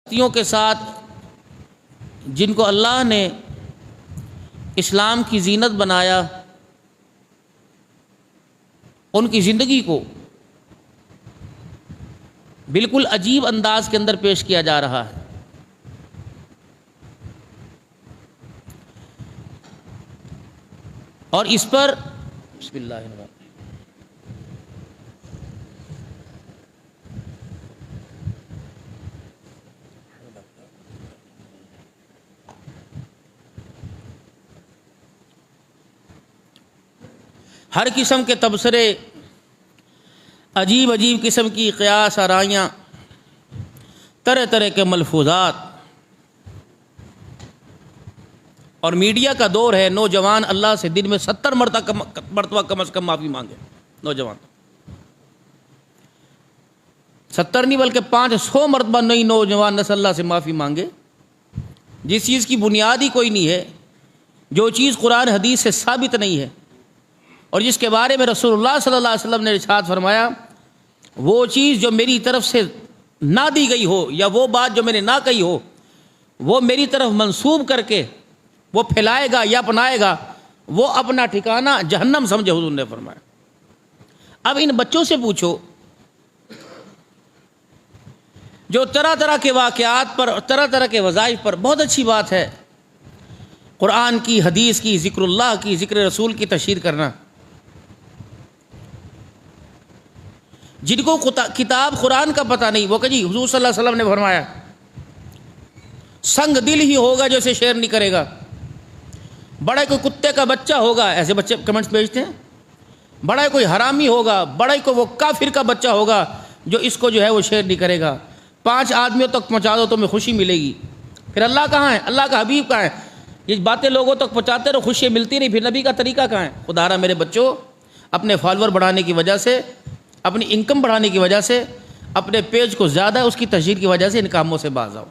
ہستیوں کے ساتھ جن کو اللہ نے اسلام کی زینت بنایا، ان کی زندگی کو بالکل عجیب انداز کے اندر پیش کیا جا رہا ہے۔ اور اس پر بسم اللہ الرحمن الرحیم ہر قسم کے تبصرے، عجیب عجیب قسم کی قیاس آرائیاں، طرح طرح کے ملفوظات، اور میڈیا کا دور ہے۔ نوجوان اللہ سے دن میں 70 مرتبہ کم از کم معافی مانگے۔ نوجوان 70 نہیں بلکہ 500 مرتبہ نئی نوجوان نسل اللہ سے معافی مانگے، جس چیز کی بنیاد ہی کوئی نہیں ہے، جو چیز قرآن حدیث سے ثابت نہیں ہے، اور جس کے بارے میں رسول اللہ صلی اللہ علیہ وسلم نے ارشاد فرمایا وہ چیز جو میری طرف سے نہ دی گئی ہو، یا وہ بات جو میں نے نہ کہی ہو، وہ میری طرف منسوب کر کے وہ پھیلائے گا یا اپنائے گا، وہ اپنا ٹھکانہ جہنم سمجھے، حضور نے فرمایا۔ اب ان بچوں سے پوچھو جو طرح طرح کے واقعات پر، طرح طرح کے وظائف پر، بہت اچھی بات ہے قرآن کی، حدیث کی، ذکر اللہ کی، ذکر رسول کی تشہیر کرنا۔ جن کو کتاب قرآن کا پتہ نہیں، وہ کہ جی حضور صلی اللہ علیہ وسلم نے فرمایا، سنگ دل ہی ہوگا جو اسے شیئر نہیں کرے گا، بڑا کوئی کتے کا بچہ ہوگا، ایسے بچے کمنٹس بھیجتے ہیں، بڑا کوئی حرامی ہوگا، بڑا کوئی وہ کافر کا بچہ ہوگا جو اس کو جو ہے وہ شیئر نہیں کرے گا، 5 آدمیوں تک پہنچا دو تمہیں خوشی ملے گی۔ پھر اللہ کہاں ہے؟ اللہ کا حبیب کہاں ہے؟ یہ باتیں لوگوں تک پہنچاتے رہو، خوشی ملتی نہیں، پھر نبی کا طریقہ کہاں ہے؟ خدا را میرے بچوں، اپنے فالوور بڑھانے کی وجہ سے، اپنی انکم بڑھانے کی وجہ سے، اپنے پیج کو زیادہ اس کی تشہیر کی وجہ سے ان کاموں سے باز آؤ۔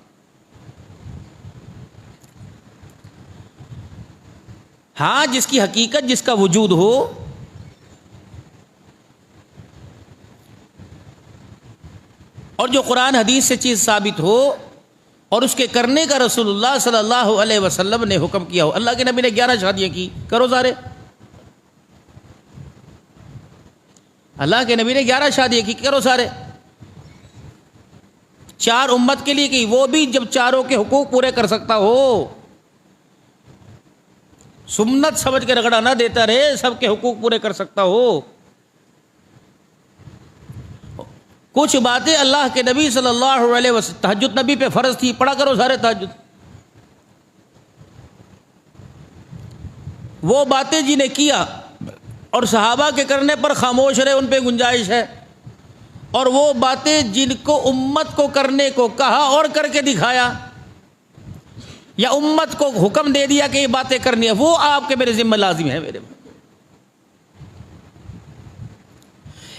ہاں، جس کی حقیقت، جس کا وجود ہو، اور جو قرآن حدیث سے چیز ثابت ہو، اور اس کے کرنے کا رسول اللہ صلی اللہ علیہ وسلم نے حکم کیا ہو۔ اللہ کے نبی نے 11 شادیاں کی، کرو سارے۔ اللہ کے نبی نے 11 شادیاں کی، کرو سارے۔ 4 امت کے لیے کی، وہ بھی جب چاروں کے حقوق پورے کر سکتا ہو، سنت سمجھ کے رگڑا نہ دیتا رہے، سب کے حقوق پورے کر سکتا ہو۔ کچھ باتیں اللہ کے نبی صلی اللہ علیہ وسلم، تہجد نبی پہ فرض تھی، پڑھا کرو سارے تہجد۔ وہ باتیں جنہیں کیا اور صحابہ کے کرنے پر خاموش رہے، ان پہ گنجائش ہے، اور وہ باتیں جن کو امت کو کرنے کو کہا اور کر کے دکھایا، یا امت کو حکم دے دیا کہ یہ باتیں کرنی ہے، وہ آپ کے میرے ذمہ لازم ہے میرے۔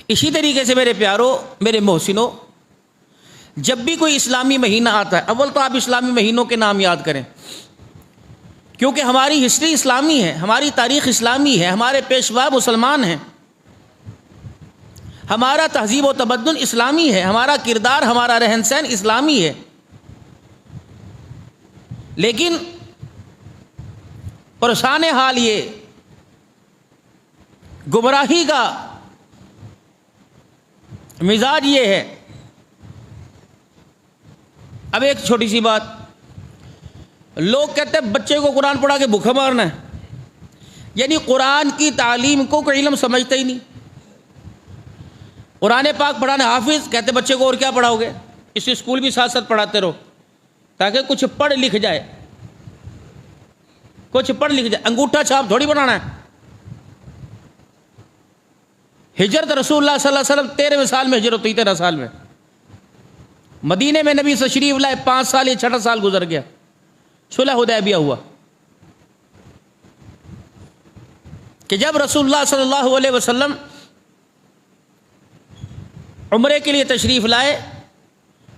اسی طریقے سے میرے پیاروں، میرے محسنوں، جب بھی کوئی اسلامی مہینہ آتا ہے، اول تو آپ اسلامی مہینوں کے نام یاد کریں، کیونکہ ہماری ہسٹری اسلامی ہے، ہماری تاریخ اسلامی ہے، ہمارے پیشوا مسلمان ہیں، ہمارا تہذیب و تمدن اسلامی ہے، ہمارا کردار، ہمارا رہن سہن اسلامی ہے۔ لیکن پریشان حال یہ، گمراہی کا مزاج یہ ہے۔ اب ایک چھوٹی سی بات، لوگ کہتے ہیں بچے کو قرآن پڑھا کے بھوکا مارنا ہے، یعنی قرآن کی تعلیم کو کوئی علم سمجھتا ہی نہیں۔ قرآن پاک پڑھانے حافظ، کہتے بچے کو اور کیا پڑھاؤ گے، اس اسکول بھی ساتھ ساتھ پڑھاتے رہو تاکہ کچھ پڑھ لکھ جائے، کچھ پڑھ لکھ جائے، انگوٹھا چھاپ تھوڑی بنانا ہے۔ ہجرت رسول اللہ صلی اللہ علیہ وسلم 13ویں سال میں ہجرت ہوئی، 13 سال میں مدینے میں نبی تشریف لائے، 5 سال یا 6 سال گزر گیا، صلح حدیبیہ ہوا، کہ جب رسول اللہ صلی اللہ علیہ وسلم عمرے کے لیے تشریف لائے،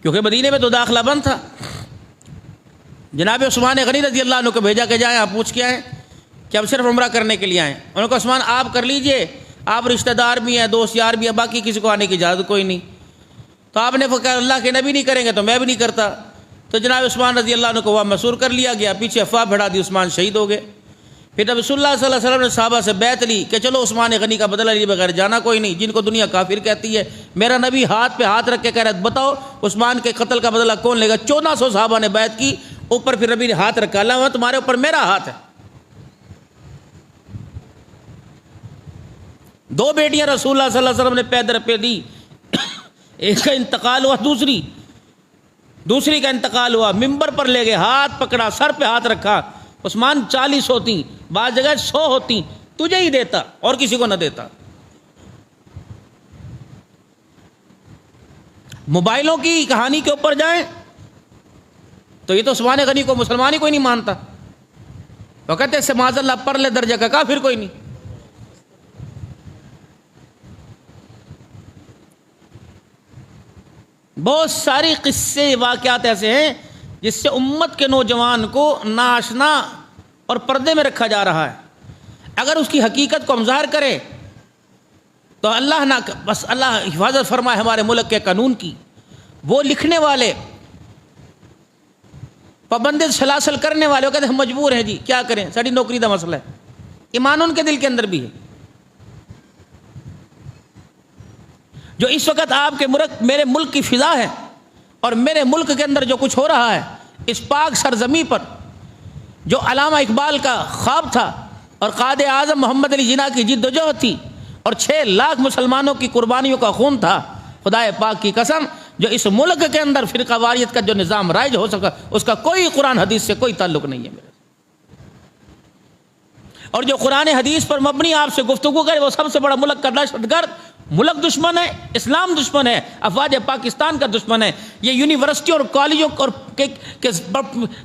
کیونکہ مدینے میں تو داخلہ بند تھا، جناب عثمان غنی رضی اللہ عنہ کو بھیجا کہ جائیں آپ پوچھ کے آئیں کہ ہم صرف عمرہ کرنے کے لیے آئیں۔ انہوں نے کہا عثمان آپ کر لیجئے، آپ رشتہ دار بھی ہیں، دوست یار بھی ہیں، باقی کسی کو آنے کی اجازت کوئی نہیں۔ تو آپ نے کہا اللہ کے نبی نہیں کریں گے تو میں بھی نہیں کرتا۔ تو جناب عثمان رضی اللہ عنہ کو وہاں مسور کر لیا گیا، پیچھے افواہ بڑھا دی، عثمان شہید ہو گئے۔ پھر جب رسول اللہ صلی اللہ علیہ وسلم نے صحابہ سے بیعت لی کہ چلو عثمان غنی کا بدلہ لیے بغیر جانا کوئی نہیں، جن کو دنیا کافر کہتی ہے، میرا نبی ہاتھ پہ ہاتھ رکھ کے کہہ رہا ہے بتاؤ عثمان کے قتل کا بدلہ کون لے گا؟ 1400 صحابہ نے بیعت کی، اوپر پھر نبی نے ہاتھ رکھا، اللہ تمہارے اوپر میرا ہاتھ ہے۔ 2 بیٹیاں رسول اللہ صلی اللہ علیہ وسلم نے پے در پہ دی، ایک کا انتقال ہوا، دوسری کا انتقال ہوا، ممبر پر لے گئے، ہاتھ پکڑا، سر پہ ہاتھ رکھا، عثمان 40 ہوتی، بعض جگہ 100 ہوتی، تجھے ہی دیتا اور کسی کو نہ دیتا۔ موبائلوں کی کہانی کے اوپر جائیں تو یہ تو عثمان غنی کو مسلمان ہی کوئی نہیں مانتا، وہ کہتے ہیں معاذ اللہ پرلے درجہ کا کافر کوئی نہیں۔ بہت ساری قصے واقعات ایسے ہیں جس سے امت کے نوجوان کو ناآشنا اور پردے میں رکھا جا رہا ہے۔ اگر اس کی حقیقت کو ہم ظاہر کریں تو اللہ نہ بس اللہ حفاظت فرمائے ہمارے ملک کے قانون کی۔ وہ لکھنے والے، پابند سلاسل کرنے والے، وہ کہتے ہیں ہم مجبور ہیں جی، کیا کریں، ساری نوکری کا مسئلہ ہے۔ ایمان ان کے دل کے اندر بھی ہے۔ جو اس وقت آپ کے میرے ملک کی فضا ہے اور میرے ملک کے اندر جو کچھ ہو رہا ہے، اس پاک سرزمین پر جو علامہ اقبال کا خواب تھا اور قائد اعظم محمد علی جناح کی جد و جہد تھی اور 6 لاکھ مسلمانوں کی قربانیوں کا خون تھا، خدا پاک کی قسم جو اس ملک کے اندر فرقہ واریت کا جو نظام رائج ہو سکا، اس کا کوئی قرآن حدیث سے کوئی تعلق نہیں ہے میرے۔ اور جو قرآن حدیث پر مبنی آپ سے گفتگو کرے وہ سب سے بڑا ملک کا دہشت گرد، ملک دشمن ہے، اسلام دشمن ہے، افواج پاکستان کا دشمن ہے۔ یہ یونیورسٹی اور کالجوں اور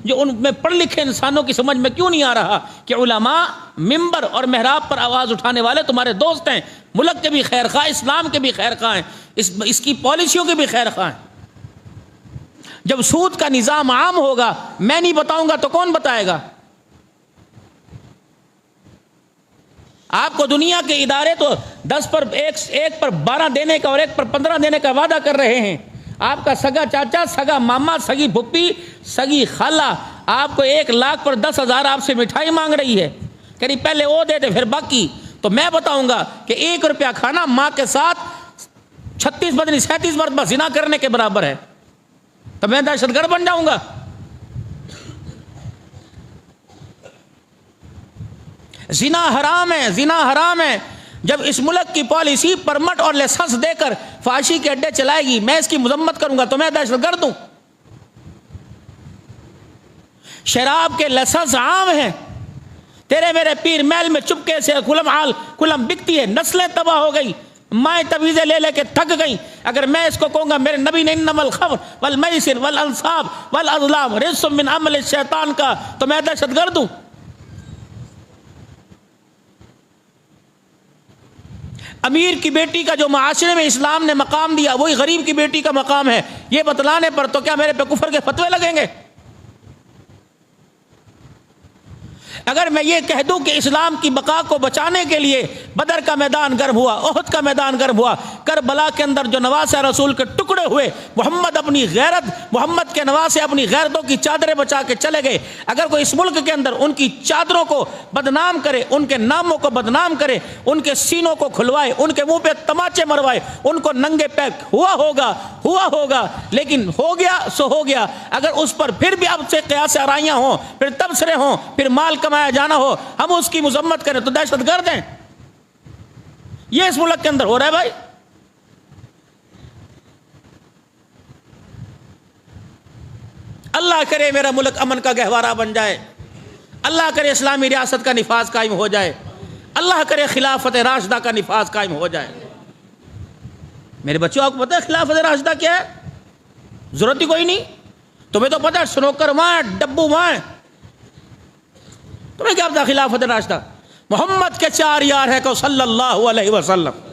جو ان میں پڑھ لکھے انسانوں کی سمجھ میں کیوں نہیں آ رہا کہ علماء ممبر اور محراب پر آواز اٹھانے والے تمہارے دوست ہیں، ملک کے بھی خیر خواہ، اسلام کے بھی خیر خواہ ہیں، اس کی پالیسیوں کے بھی خیر خواہ ہیں۔ جب سود کا نظام عام ہوگا، میں نہیں بتاؤں گا تو کون بتائے گا؟ آپ کو دنیا کے ادارے تو 10 پر 1 پر 12 دینے کا اور 1 پر 15 دینے کا وعدہ کر رہے ہیں۔ آپ کا سگا چاچا، سگا ماما، سگی پھپھی، سگی خالہ آپ کو 1 لاکھ پر 10,000 آپ سے مٹھائی مانگ رہی ہے کہ نہیں پہلے وہ دے دے پھر باقی۔ تو میں بتاؤں گا کہ 1 روپیہ کھانا ماں کے ساتھ 36 بدنی 37 مرتبہ زنا کرنے کے برابر ہے، تو میں دہشت گرد بن جاؤں گا؟ زنا حرام ہے، زنا حرام ہے۔ جب اس ملک کی پالیسی پرمٹ اور لائسنس دے کر فحاشی کے اڈے چلائے گی، میں اس کی مذمت کروں گا تو میں دہشت گرد ہوں۔ شراب کے لائسنس عام ہیں، تیرے میرے پیر محل میں چپکے سے کلم بکتی ہے، نسلیں تباہ ہو گئی، مائیں تویزیں لے لے کے تھک گئیں۔ اگر میں اس کو کہوں گا میرے نبی نے انما الخمر والمیسر والانصاب والازلام رجس من عمل الشیطان کا، تو میں دہشت گرد ہوں۔ امیر کی بیٹی کا جو معاشرے میں اسلام نے مقام دیا وہی غریب کی بیٹی کا مقام ہے، یہ بتلانے پر تو کیا میرے پہ کفر کے فتوے لگیں گے؟ اگر میں یہ کہہ دوں کہ اسلام کی بقا کو بچانے کے لیے بدر کا میدان گرم ہوا، احد کا میدان گرم ہوا، کربلا کے اندر جو نواسے رسول کے ٹکڑے ہوئے، محمد کے نواسے اپنی غیرتوں کی چادریں بچا کے چلے گئے، اگر کوئی اس ملک کے اندر ان کی چادروں کو بدنام کرے، ان کے ناموں کو بدنام کرے، ان کے سینوں کو کھلوائے، ان کے منہ پہ تماچے مروائے، ان کو ننگے پیک ہوا ہوگا، لیکن ہو گیا سو ہو گیا۔ اگر اس پر پھر بھی اب سے قیاس آرائیاں ہوں، پھر تبصرے ہوں، پھر مال کمایا جانا ہو، ہم اس کی مذمت کریں تو دہشت گرد ہیں۔ یہ اس ملک کے اندر ہو رہا ہے بھائی۔ اللہ کرے میرا ملک امن کا گہوارہ بن جائے، اللہ کرے اسلامی ریاست کا نفاذ قائم ہو جائے، اللہ کرے خلافت راشدہ کا نفاذ قائم ہو جائے۔ میرے بچوں آپ کو پتہ ہے خلافت راشدہ کیا ہے؟ ضرورت ہی کوئی نہیں، تمہیں تو پتہ ہے سنوکر وہاں، ڈبو وہاں، تمہیں کیا پتا خلافت راشدہ؟ محمد کے 4 یار ہیں کہ صلی اللہ علیہ وسلم،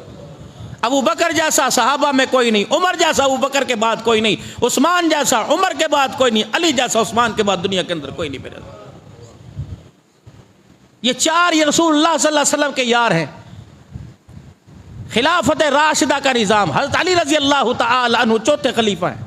ابو بکر جیسا صحابہ میں کوئی نہیں، عمر جیسا ابو بکر کے بعد کوئی نہیں، عثمان جیسا عمر کے بعد کوئی نہیں، علی جیسا عثمان کے بعد دنیا کے اندر کوئی نہیں۔ میرے یہ 4 یہ رسول اللہ صلی اللہ علیہ وسلم کے یار ہیں۔ خلافت راشدہ کا نظام، حضرت علی رضی اللہ تعالی عنہ 4تھے خلیفہ ہیں،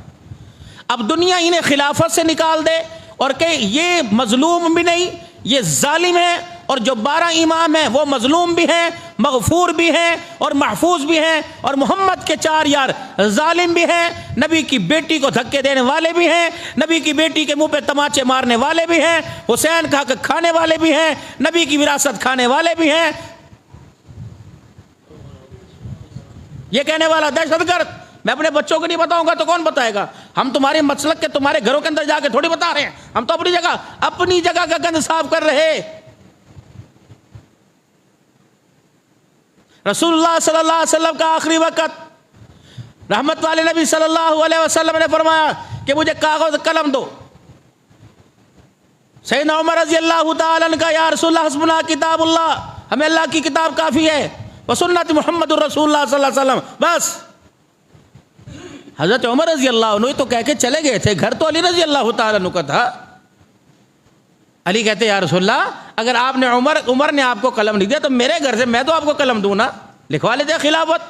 اب دنیا انہیں خلافت سے نکال دے اور کہ یہ مظلوم بھی نہیں، یہ ظالم ہے، اور جو 12 امام ہیں وہ مظلوم بھی ہیں، مغفور بھی ہیں اور محفوظ بھی ہیں، اور محمد کے 4 یار ظالم بھی ہیں، نبی کی بیٹی کو دھکے دینے والے بھی ہیں، نبی کی بیٹی کے منہ پہ تماچے مارنے والے بھی ہیں، حسین کا حق کھانے والے بھی ہیں، نبی کی وراثت کھانے والے بھی ہیں، یہ کہنے والا دہشت گرد میں اپنے بچوں کو نہیں بتاؤں گا تو کون بتائے گا؟ ہم تمہارے مسلک کے تمہارے گھروں کے اندر جا کے تھوڑی بتا رہے ہیں، ہم تو اپنی جگہ کا گند صاف کر رہے۔ رسول اللہ صلی اللہ علیہ وسلم کا آخری وقت، رحمت والے نبی صلی اللہ علیہ وسلم نے فرمایا کہ مجھے کاغذ قلم دو۔ سیدنا عمر رضی اللہ تعالیٰ عنہ کا یا رسول اللہ حسبنا کتاب اللہ، ہمیں اللہ کی کتاب کافی ہے، وسنت محمد الرسول اللہ صلی اللہ علیہ وسلم، بس۔ حضرت عمر رضی اللہ عنہ تو کہہ کے چلے گئے تھے، گھر تو علی رضی اللہ تعالیٰ عنہ کا تھا۔ علی کہتے یا رسول اللہ اگر آپ نے عمر نے آپ کو قلم نہیں دیا تو میرے گھر سے میں تو آپ کو قلم دوں نا، لکھوا لیتے خلافت۔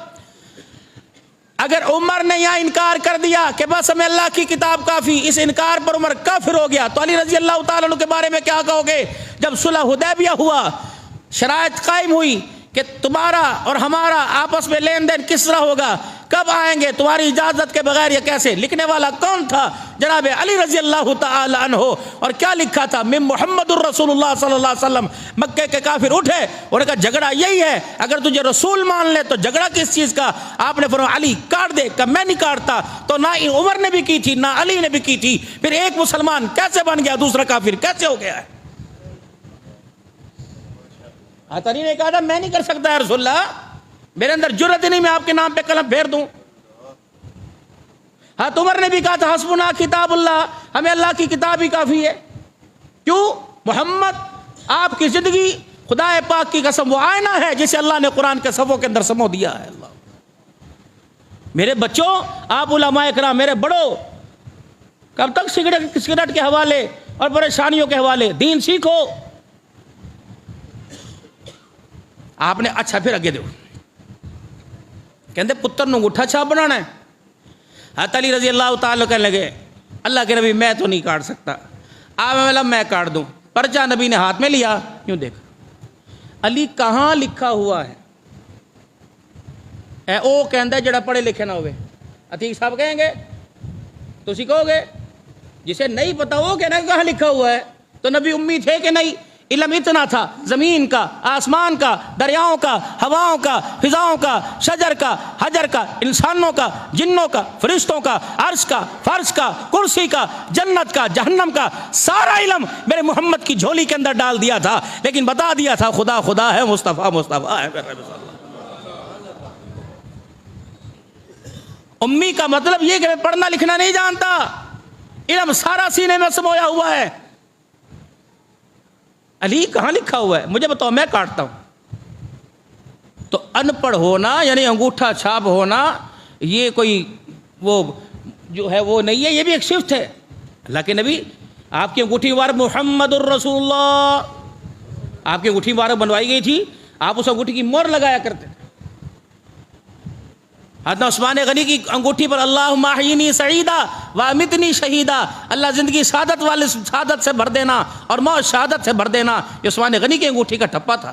اگر عمر نے یہاں انکار کر دیا کہ بس ہمیں اللہ کی کتاب کافی، اس انکار پر عمر کافر ہو گیا، تو علی رضی اللہ تعالیٰ عنہ کے بارے میں کیا کہو گے؟ جب صلح حدیبیہ ہوا، شرائط قائم ہوئی کہ تمہارا اور ہمارا آپس میں لین دین کس طرح ہوگا، کب آئیں گے تمہاری اجازت کے بغیر، یہ کیسے؟ لکھنے والا کون تھا؟ جناب علی رضی اللہ تعالی عنہ۔ اور کیا لکھا تھا؟ من محمد الرسول اللہ صلی اللہ علیہ وسلم۔ مکے کے کافر اٹھے اور کہا جھگڑا یہی ہے، اگر تجھے رسول مان لے تو جھگڑا کس چیز کا؟ آپ نے فرمایا علی کاٹ دے، کہ میں نہیں کاٹتا۔ تو نہ عمر نے بھی کی تھی نہ علی نے بھی کی تھی، پھر ایک مسلمان کیسے بن گیا دوسرا کافر کیسے ہو گیا ہے؟ علی نے کہا تھا میں نہیں کر سکتا یا رسول اللہ، میرے اندر جرت ہی نہیں میں آپ کے نام پہ قلم پھیر دوں۔ حضرت عمر نے بھی کہا تھا حسبنا کتاب اللہ، ہمیں اللہ کی کتاب ہی کافی ہے۔ کیوں؟ محمد آپ کی زندگی خدا پاک کی قسم وہ آئینہ ہے جسے اللہ نے قرآن کے صفوں کے اندر سمو دیا ہے۔ اللہ میرے بچوں، آپ علماء کرام، میرے بڑوں، کب تک سگریٹ کے حوالے اور پریشانیوں کے حوالے؟ دین سیکھو۔ آپ نے اچھا پھر اگے دو کہتے پتر نو انگوٹھا چھاپ بنانا ہے۔ حضرت علی رضی اللہ تعالیٰ کہنے لگے اللہ کے نبی میں تو نہیں کاٹ سکتا، آپ میں کاٹ دوں۔ پرچہ نبی نے ہاتھ میں لیا، یوں دیکھا علی کہاں لکھا ہوا ہے؟ اے او کہندا جڑا پڑھے لکھے نہ ہوئے، عتیق صاحب کہیں گے تو اسی کہو گے، جسے نہیں پتا وہ کہنا کہاں لکھا ہوا ہے۔ تو نبی امی تھے کہ نہیں؟ علم اتنا تھا، زمین کا، آسمان کا، دریاؤں کا، ہواؤں کا، فضاؤں کا، شجر کا، حجر کا، انسانوں کا، جنوں کا، فرشتوں کا، عرش کا، فرش کا، کرسی کا، جنت کا، جہنم کا، سارا علم میرے محمد کی جھولی کے اندر ڈال دیا تھا، لیکن بتا دیا تھا خدا خدا ہے، مصطفیٰ مصطفیٰ ہے۔ امی کا مطلب یہ کہ میں پڑھنا لکھنا نہیں جانتا، علم سارا سینے میں سمویا ہوا ہے۔ علی کہاں لکھا ہوا ہے؟ مجھے بتاؤ، میں کاٹتا ہوں۔ تو ان پڑھ ہونا یعنی انگوٹھا چھاپ ہونا یہ کوئی وہ جو ہے وہ نہیں ہے، یہ بھی ایک صفت ہے۔ اللہ کے نبی آپ کی انگوٹھی مبارک محمد الرسول اللہ، آپ کی انگوٹھی مبارک بنوائی گئی تھی، آپ اس انگوٹھی کی مہر لگایا کرتے تھے۔ حضرت عثمان غنی کی انگوٹھی پر اللہم احیینی سعیدا وامتنی شہیدا، اللہ زندگی سعادت والے سعادت سے بھر دینا اور موت شہادت سے بھر دینا، یہ عثمان غنی کی انگوٹھی کا ٹھپا تھا۔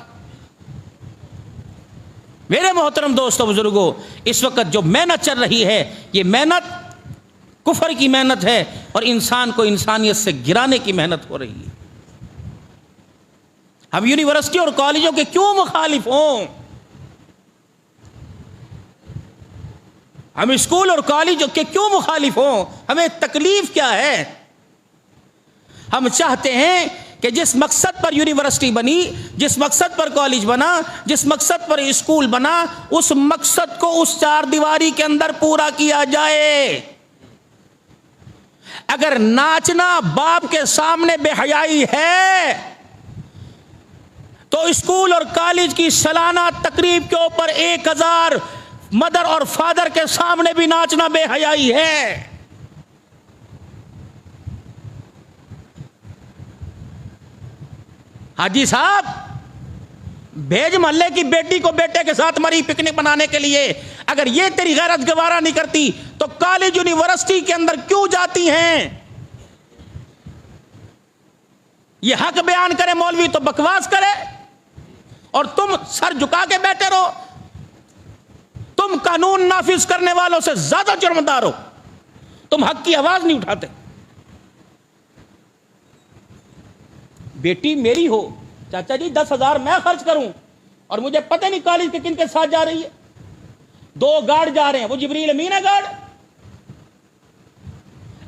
میرے محترم دوستو بزرگوں، اس وقت جو محنت چل رہی ہے یہ محنت کفر کی محنت ہے اور انسان کو انسانیت سے گرانے کی محنت ہو رہی ہے۔ ہم یونیورسٹی اور کالجوں کے کیوں مخالف ہوں؟ ہم اسکول اور کالجوں کے کیوں مخالف ہوں؟ ہمیں تکلیف کیا ہے؟ ہم چاہتے ہیں کہ جس مقصد پر یونیورسٹی بنی، جس مقصد پر کالج بنا، جس مقصد پر اسکول بنا، اس مقصد کو اس چار دیواری کے اندر پورا کیا جائے۔ اگر ناچنا باپ کے سامنے بے حیائی ہے تو اسکول اور کالج کی سالانہ تقریب کے اوپر 1000 مدر اور فادر کے سامنے بھی ناچنا بے حیائی ہے۔ حاجی صاحب بھیج محلے کی بیٹی کو بیٹے کے ساتھ مری پکنک بنانے کے لیے، اگر یہ تیری غیرت گوارا نہیں کرتی تو تو کالج یونیورسٹی کے اندر کیوں جاتی ہیں؟ یہ حق بیان کرے مولوی تو بکواس کرے، اور تم سر جھکا کے بیٹھے رہو. تم قانون نافذ کرنے والوں سے زیادہ جرمدار ہو، تم حق کی آواز نہیں اٹھاتے. بیٹی میری ہو، چاچا جی 10,000 میں خرچ کروں، اور مجھے پتہ نہیں کالج کے کن کے ساتھ جا رہی ہے. 2 گارڈ جا رہے ہیں، وہ جبریل امین ہے گارڈ.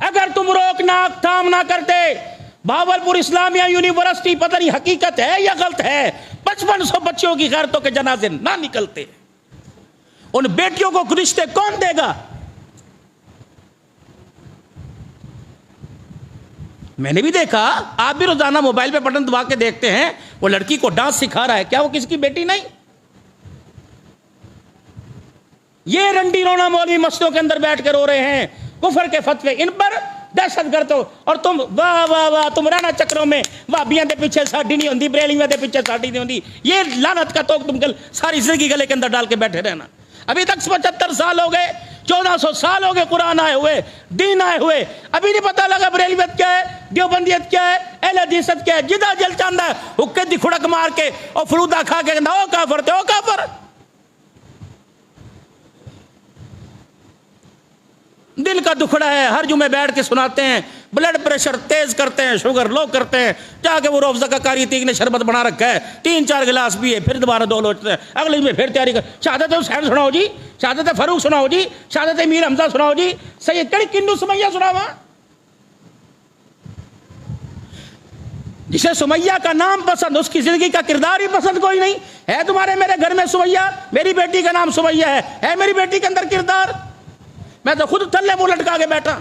اگر تم روکنا تھام نہ کرتے، بھاولپور اسلامیہ یونیورسٹی پتہ نہیں حقیقت ہے یا غلط ہے، 5500 بچوں کی غیرتوں کے جنازے نہ نکلتے. ان بیٹیوں کو رشتے کون دے گا؟ میں نے بھی دیکھا، آپ بھی روزانہ موبائل پہ بٹن دبا کے دیکھتے ہیں، وہ لڑکی کو ڈانس سکھا رہا ہے، کیا وہ کسی کی بیٹی نہیں؟ یہ رنڈی رونا مولوی مسجدوں کے اندر بیٹھ کے رو رہے ہیں کفر کے فتوے، ان پر دہشت گرد ہو، اور تم واہ واہ واہ، تم رانا چکروں میں وابیاں دے پیچھے ساڈی نہیں ہوندی، بریلیاں دے پیچھے ساڈی نہیں ہوندی. یہ لعنت کا توک تم ساری زندگی گلے کے اندر ڈال کے بیٹھے رہنا. ابھی تک 75 سال ہو گئے، 1400 سال ہو گئے قرآن آئے ہوئے، دین آئے ہوئے، ابھی نہیں پتہ لگا بریلویت کیا ہے، دیوبندیت کیا ہے، اہل حدیثت کیا ہے. جدہ جل چاندہ ہے حکے دی کھڑک مار کے اور فلودہ کھا کے کہنا او کافر تے او کافر. دل کا دکھڑا ہے، ہر جمعے بیٹھ کے سناتے ہیں، بلڈ پریشر تیز کرتے ہیں، شوگر لو کرتے ہیں، جا کے وہ روف زکا کاری تیگ نے شربت بنا رکھا ہے، 3-4 گلاس پیے پھر دوبارہ 2 لوٹتے ہیں، اگلے میں پھر تیاری کر. شہادت حسین سناؤ جی، شہادت فاروق سناؤ جی، شہادت امیر حمزہ سناؤ جی، سید کڑی کنو سمیہ سناوا. جسے سمیہ کا نام پسند، اس کی زندگی کا کردار ہی پسند کوئی نہیں ہے. تمہارے میرے گھر میں سمیہ، میری بیٹی کا نام سمیہ ہے میری بیٹی کے اندر کردار؟ میں تو خود تھلے منہ لٹکا کے بیٹھا.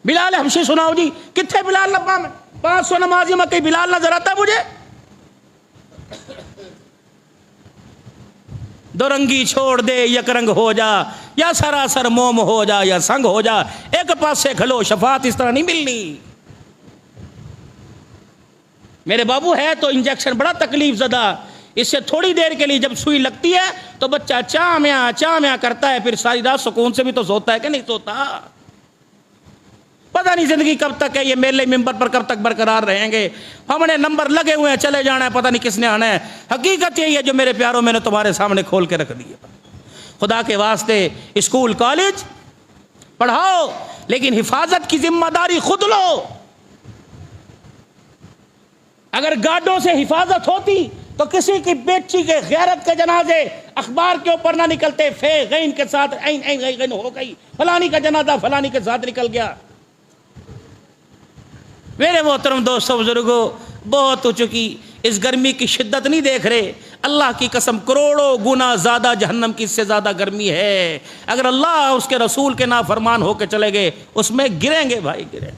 بلال حبشی سناؤ جی، کتنے بلال لبا میں 500 نمازی میں کہیں بلال نظر آتا مجھے؟ دو رنگی چھوڑ دے یک رنگ ہو جا، یا سراسر موم ہو جا یا سنگ ہو جا، ایک پاسے کھلو شفاعت اس طرح نہیں ملنی. میرے بابو ہے تو انجیکشن بڑا تکلیف زدہ، اس سے تھوڑی دیر کے لیے جب سوئی لگتی ہے تو بچہ چامیا کرتا ہے، پھر ساری رات سکون سے بھی تو سوتا ہے کہ نہیں سوتا. پتہ نہیں زندگی کب تک ہے، یہ میلے ممبر پر کب تک برقرار رہیں گے. ہم نے نمبر لگے ہوئے ہیں، چلے جانا ہے، پتہ نہیں کس نے آنا ہے. حقیقت یہی ہے جو میرے پیاروں میں نے تمہارے سامنے کھول کے رکھ دی ہے. خدا کے واسطے اسکول کالج پڑھاؤ، لیکن حفاظت کی ذمہ داری خود لو. اگر گارڈوں سے حفاظت ہوتی تو کسی کی بیٹی کے غیرت کے جنازے اخبار کے اوپر نہ نکلتے، فے غین کے ساتھ غین ہو گئی، فلانی کا جنازہ فلانی کے ساتھ نکل گیا. میرے محترم دوستوں بزرگوں، بہت ہو چکی. اس گرمی کی شدت نہیں دیکھ رہے؟ اللہ کی قسم کروڑوں گنا زیادہ جہنم کی اس سے زیادہ گرمی ہے. اگر اللہ اس کے رسول کے نافرمان ہو کے چلے گئے، اس میں گریں گے بھائی، گریں.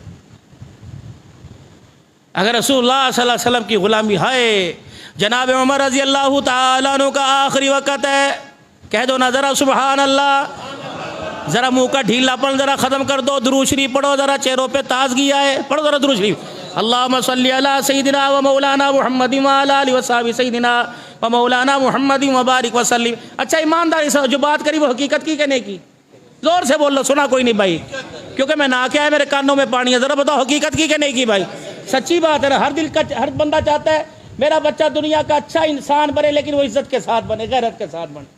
اگر رسول اللہ صلی اللہ علیہ وسلم کی غلامی ہے، جناب عمر رضی اللہ تعالیٰ عنہ کا آخری وقت ہے، کہہ دو نا ذرا سبحان اللہ، ذرا منہ کا ڈھیلا پن ذرا ختم کر دو، درود شریف پڑھو، ذرا چہروں پہ تازگی آئے، پڑھو ذرا درود شریف. اللہم صلی علی سیدنا و مولانا محمد و علی آلہ و صحبہ سیدنا و مولانا محمد و بارک وسلم. اچھا ایمانداری سے جو بات کری وہ حقیقت کی کہ نہیں کی؟ زور سے بول لو، سنا کوئی نہیں بھائی، کیونکہ میں نہ کیا ہے، میرے کانوں میں پانی ہے. ذرا بتاؤ حقیقت کی کہ نہیں کی بھائی؟ سچی بات ہے. ہر بندہ چاہتا ہے میرا بچہ دنیا کا اچھا انسان بنے، لیکن وہ عزت کے ساتھ بنے، غیرت کے ساتھ بنے.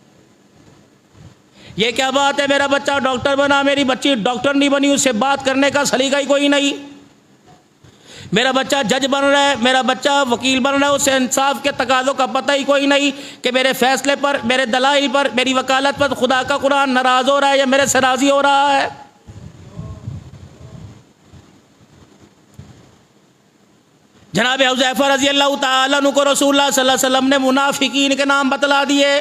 یہ کیا بات ہے، میرا بچہ ڈاکٹر بنا، میری بچی ڈاکٹر نہیں بنی، اس سے بات کرنے کا سلیقہ ہی کوئی نہیں. میرا بچہ جج بن رہا ہے، میرا بچہ وکیل بن رہا ہے، اس سے انصاف کے تقاضوں کا پتہ ہی کوئی نہیں کہ میرے فیصلے پر، میرے دلائل پر، میری وکالت پر خدا کا قرآن ناراض ہو رہا ہے یا میرے سے راضی ہو رہا ہے. جناب حذیفہ رضی اللہ تعالیٰ عنہ کو رسول اللہ صلی اللہ علیہ وسلم نے منافقین کے نام بتلا دیے،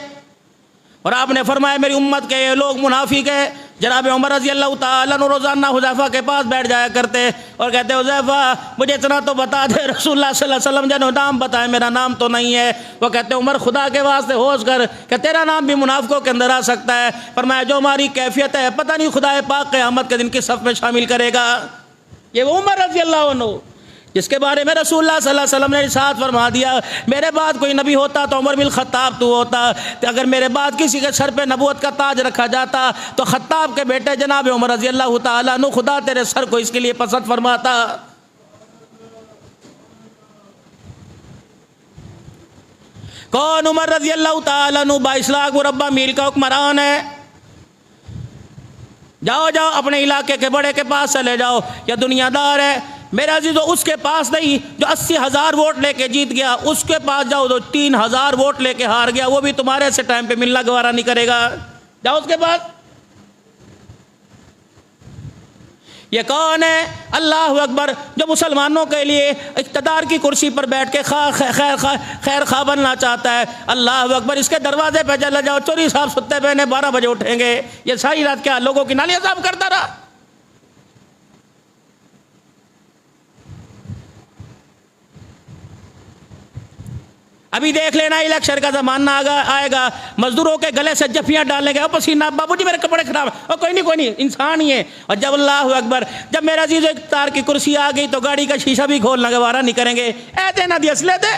اور آپ نے فرمایا میری امت کے یہ لوگ منافق ہیں. جناب عمر رضی اللہ تعالیٰ عنہ روزانہ حذیفہ کے پاس بیٹھ جایا کرتے اور کہتے حذیفہ مجھے اتنا تو بتا دے، رسول اللہ صلی اللہ علیہ وسلم جنہوں نام بتائے میرا نام تو نہیں ہے. وہ کہتے عمر خدا کے واسطے ہوش کر کہ تیرا نام بھی منافقوں کے اندر آ سکتا ہے. فرمایا جو ہماری کیفیت ہے پتہ نہیں خدا پاک قیامت کے دن کی صف میں شامل کرے گا. یہ وہ عمر رضی اللہ عنہ جس کے بارے میں رسول اللہ صلی اللہ علیہ وسلم نے ارشاد فرما دیا میرے بعد کوئی نبی ہوتا تو عمر بن خطاب تو ہوتا، اگر میرے بعد کسی کے سر پہ نبوت کا تاج رکھا جاتا تو خطاب کے بیٹے جناب عمر رضی اللہ تعالیٰ عنہ خدا تیرے سر کو اس کے لیے پسند فرماتا۔ کون؟ عمر رضی اللہ تعالیٰ عنہ 22 لاکھ مربع میل کا حکمران ہے۔ جاؤ جاؤ اپنے علاقے کے بڑے کے پاس چلے جاؤ، یہ دنیا دار ہے میرا عزیزو، اس کے پاس نہیں جو 80,000 ووٹ لے کے جیت گیا، اس کے پاس جاؤ جو 3,000 ووٹ لے کے ہار گیا، وہ بھی تمہارے سے ٹائم پہ ملنا گوارا نہیں کرے گا، جاؤ اس کے پاس۔ یہ کون ہے؟ اللہ اکبر، جو مسلمانوں کے لیے اقتدار کی کرسی پر بیٹھ کے خیر خواہ بننا چاہتا ہے۔ اللہ اکبر، اس کے دروازے پہ چلے جاؤ، چوری صاحب ستے پہنے 12 بجے اٹھیں گے، یہ ساری رات کیا لوگوں کی نالیاں صاف کرتا رہا؟ ابھی دیکھ لینا الیکشن کا زمانہ آئے گا، مزدوروں کے گلے سے جفیاں ڈالنے گے، پسینہ، بابو جی میرے کپڑے خراب ہیں، کوئی نہیں انسان ہی ہے۔ اور جب اللہ اکبر، جب میرا عزیز اقتدار کی کرسی آ گئی تو گاڑی کا شیشہ بھی کھولنا گوارا نہیں کریں گے، اے دے نہ دی اصلے دے۔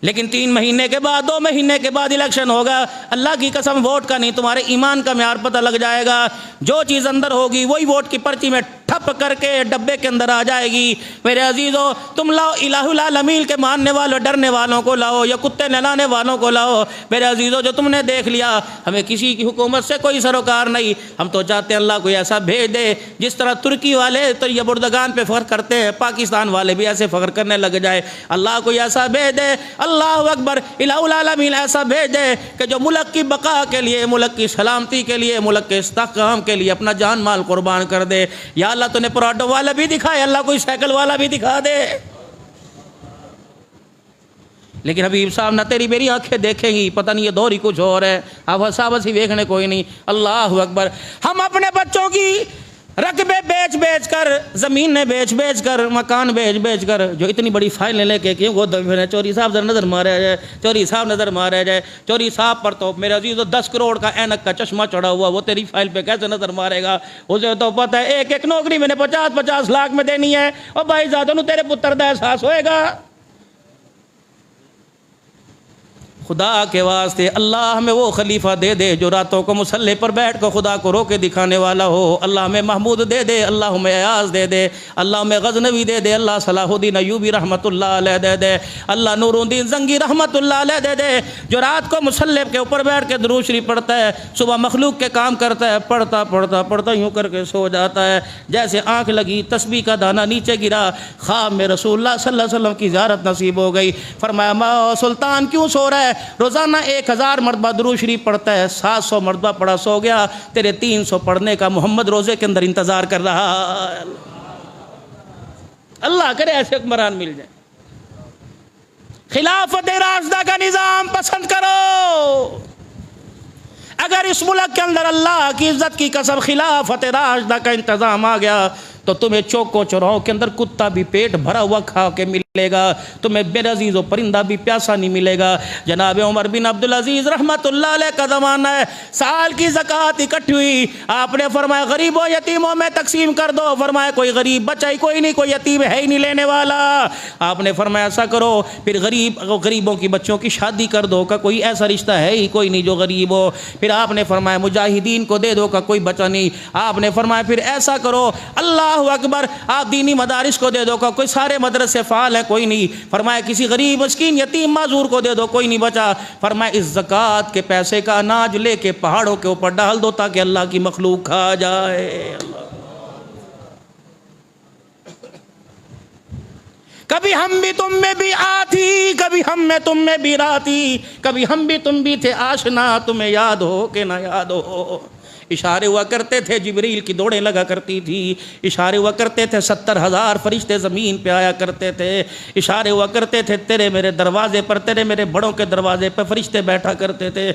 لیکن 3 مہینے کے بعد 2 مہینے کے بعد الیکشن ہوگا، اللہ کی قسم ووٹ کا نہیں تمہارے ایمان کا معیار پتہ لگ جائے گا، جو چیز اندر ہوگی وہی ووٹ کی پرچی میں ٹھپ کر کے ڈبے کے اندر آ جائے گی۔ میرے عزیزو، تم لاؤ الہ العالمین کے ماننے والوں ڈرنے والوں کو لاؤ یا کتے نہلانے والوں کو لاؤ۔ میرے عزیزو، جو تم نے دیکھ لیا ہمیں کسی کی حکومت سے کوئی سروکار نہیں، ہم تو چاہتے ہیں اللہ کوئی ایسا بھیج دے جس طرح ترکی والے تو یہ بردگان پہ فخر کرتے ہیں، پاکستان والے بھی ایسے فخر کرنے لگ جائے، اللہ کوئی ایسا بھیج دے، اللہ اکبر، الہ العالمین ایسا بھیج دے کہ جو ملک کی بقا کے لیے، ملک کی سلامتی کے لیے، ملک کے استحکام کے لیے اپنا جان مال قربان کر دے۔ یا اللہ تو نے پراڈو والا بھی دکھائے، اللہ کوئی سائیکل والا بھی دکھا دے۔ لیکن حبیب صاحب نہ تیری میری آنکھیں دیکھیں گی، پتہ نہیں یہ دور ہی کچھ اور ہے، اب حساب ہی دیکھنے کوئی نہیں۔ اللہ اکبر، ہم اپنے بچوں کی رقبے بیچ بیچ کر، زمینیں بیچ بیچ کر، مکان بیچ بیچ کر، جو اتنی بڑی فائلیں لے کے کیوں وہ چوری صاحب ذرا نظر مارا جائے، چوری صاحب نظر مارا جائے، چوری صاحب پر تو میرے عزیز 10 کروڑ کا اینک کا چشمہ چڑھا ہوا، وہ تیری فائل پہ کیسے نظر مارے گا؟ اسے تو پتہ ہے ایک نوکری میں نے 50 لاکھ میں دینی ہے، اور بھائی زیادہ تیرے پتر دا احساس ہوئے گا۔ خدا کے واسطے اللہ ہمیں وہ خلیفہ دے دے جو راتوں کو مصلی پر بیٹھ کر خدا کو رو کے دکھانے والا ہو۔ اللہ ہمیں محمود دے دے، اللہ ہمیں ایاز دے دے، اللہ ہمیں غزنوی دے دے، اللہ صلاح الدین ایوبی رحمت اللہ علیہ دے دے، اللہ نور الدین زنگی رحمت اللہ علیہ دے دے، جو رات کو مصلی کے اوپر بیٹھ کے درود شریف پڑھتا ہے، صبح مخلوق کے کام کرتا ہے، پڑھتا پڑھتا پڑھتا یوں کر کے سو جاتا ہے جیسے آنکھ لگی تسبیح کا دانہ نیچے گرا، خواب میں رسول اللہ صلی اللہ علیہ وسلم کی زیارت نصیب ہو گئی۔ فرمایا سلطان کیوں سو رہا ہے؟ روزانہ 1000 مرتبہ درود شریف پڑھتا ہے، 700 مرتبہ پڑھا سو گیا، تیرے 300 پڑھنے کا محمد روزے کے اندر انتظار کر رہا۔ اللہ کرے ایسے حکمران مل جائیں۔ خلافت راشدہ کا نظام پسند کرو۔ اگر اس ملک کے اندر اللہ کی عزت کی قسم خلافت راشدہ کا انتظام آ گیا تو تمہیں چوکوں چوراہوں کے اندر کتا بھی پیٹ بھرا ہوا کھا کے ملے گا، تمہیں بے عزیز و پرندہ بھی پیاسا نہیں ملے گا۔ جناب عمر بن عبدالعزیز رحمت اللہ علیہ کا زمانہ ہے، سال کی زکوٰۃ اکٹھی ہوئی، آپ نے فرمایا غریبوں یتیموں میں تقسیم کر دو، فرمایا کوئی غریب بچہ ہی کوئی نہیں، کوئی یتیم ہے ہی نہیں لینے والا۔ آپ نے فرمایا ایسا کرو پھر غریبوں کی بچوں کی شادی کر دو، کا کوئی ایسا رشتہ ہے ہی کوئی نہیں جو غریب ہو۔ پھر آپ نے فرمایا مجاہدین کو دے دو، کا کوئی بچہ نہیں۔ آپ نے فرمایا پھر ایسا کرو اللہ اکبر آپ دینی مدارس کو دے دو، کا کوئی سارے مدرسے فعال ہیں کوئی نہیں۔ فرمایا کسی غریب مسکین یتیم معذور کو دے دو، کوئی نہیں بچا۔ فرمایا اس زکوٰۃ کے پیسے کا اناج لے کے پہاڑوں کے اوپر ڈال دو تاکہ اللہ کی مخلوق کھا جائے۔ کبھی ہم بھی تم میں بھی آتی، کبھی ہم میں تم میں بھی راتی، کبھی ہم بھی تم بھی تھے آشنا، تمہیں یاد ہو کہ نہ یاد ہو۔ اشارے ہوا کرتے تھے، جبریل کی دوڑیں لگا کرتی تھی، اشارے ہوا کرتے تھے 70,000 فرشتے زمین پہ آیا کرتے تھے، اشارے ہوا کرتے تھے تیرے میرے دروازے پر، تیرے میرے بڑوں کے دروازے پہ فرشتے بیٹھا کرتے تھے،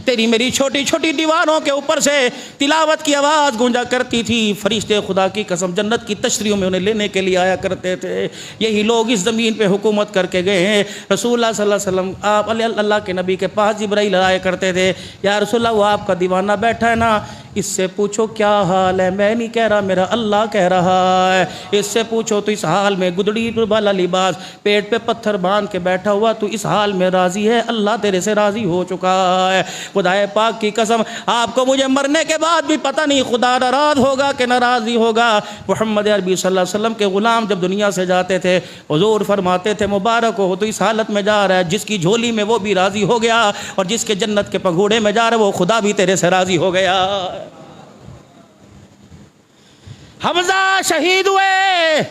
تیری میری چھوٹی چھوٹی دیواروں کے اوپر سے تلاوت کی آواز گونجا کرتی تھی، فرشتے خدا کی قسم جنت کی تشریحوں میں انہیں لینے کے لیے آیا کرتے تھے۔ یہی لوگ اس زمین پہ حکومت کر کے گئے ہیں۔ رسول اللہ صلی اللہ علیہ وسلم آپ اللہ کے نبی کے پاس جبرائیل آیا کرتے تھے، یا رسول اللہ وہ آپ کا دیوانہ بیٹھا ہے نا، اس سے پوچھو کیا حال ہے، میں نہیں کہہ رہا، میرا اللہ کہہ رہا ہے۔ اس سے پوچھو تو اس حال میں گدڑی والا لباس پیٹ پہ پتھر باندھ کے بیٹھا ہوا تو اس حال میں راضی ہے؟ اللہ تیرے سے راضی ہو چکا ہے۔ خدائے پاک کی قسم، آپ کو مجھے مرنے کے بعد بھی پتہ نہیں خدا ناراض ہوگا کہ ناراضی ہوگا۔ محمد عربی صلی اللہ علیہ وسلم کے غلام جب دنیا سے جاتے تھے، حضور فرماتے تھے مبارک ہو تو اس حالت میں جا رہا ہے جس کی جھولی میں وہ بھی راضی ہو گیا، اور جس کے جنت کے پگھوڑے میں جا رہا ہے وہ خدا بھی تیرے سے راضی ہو گیا۔ حمزہ شہید ہوئے،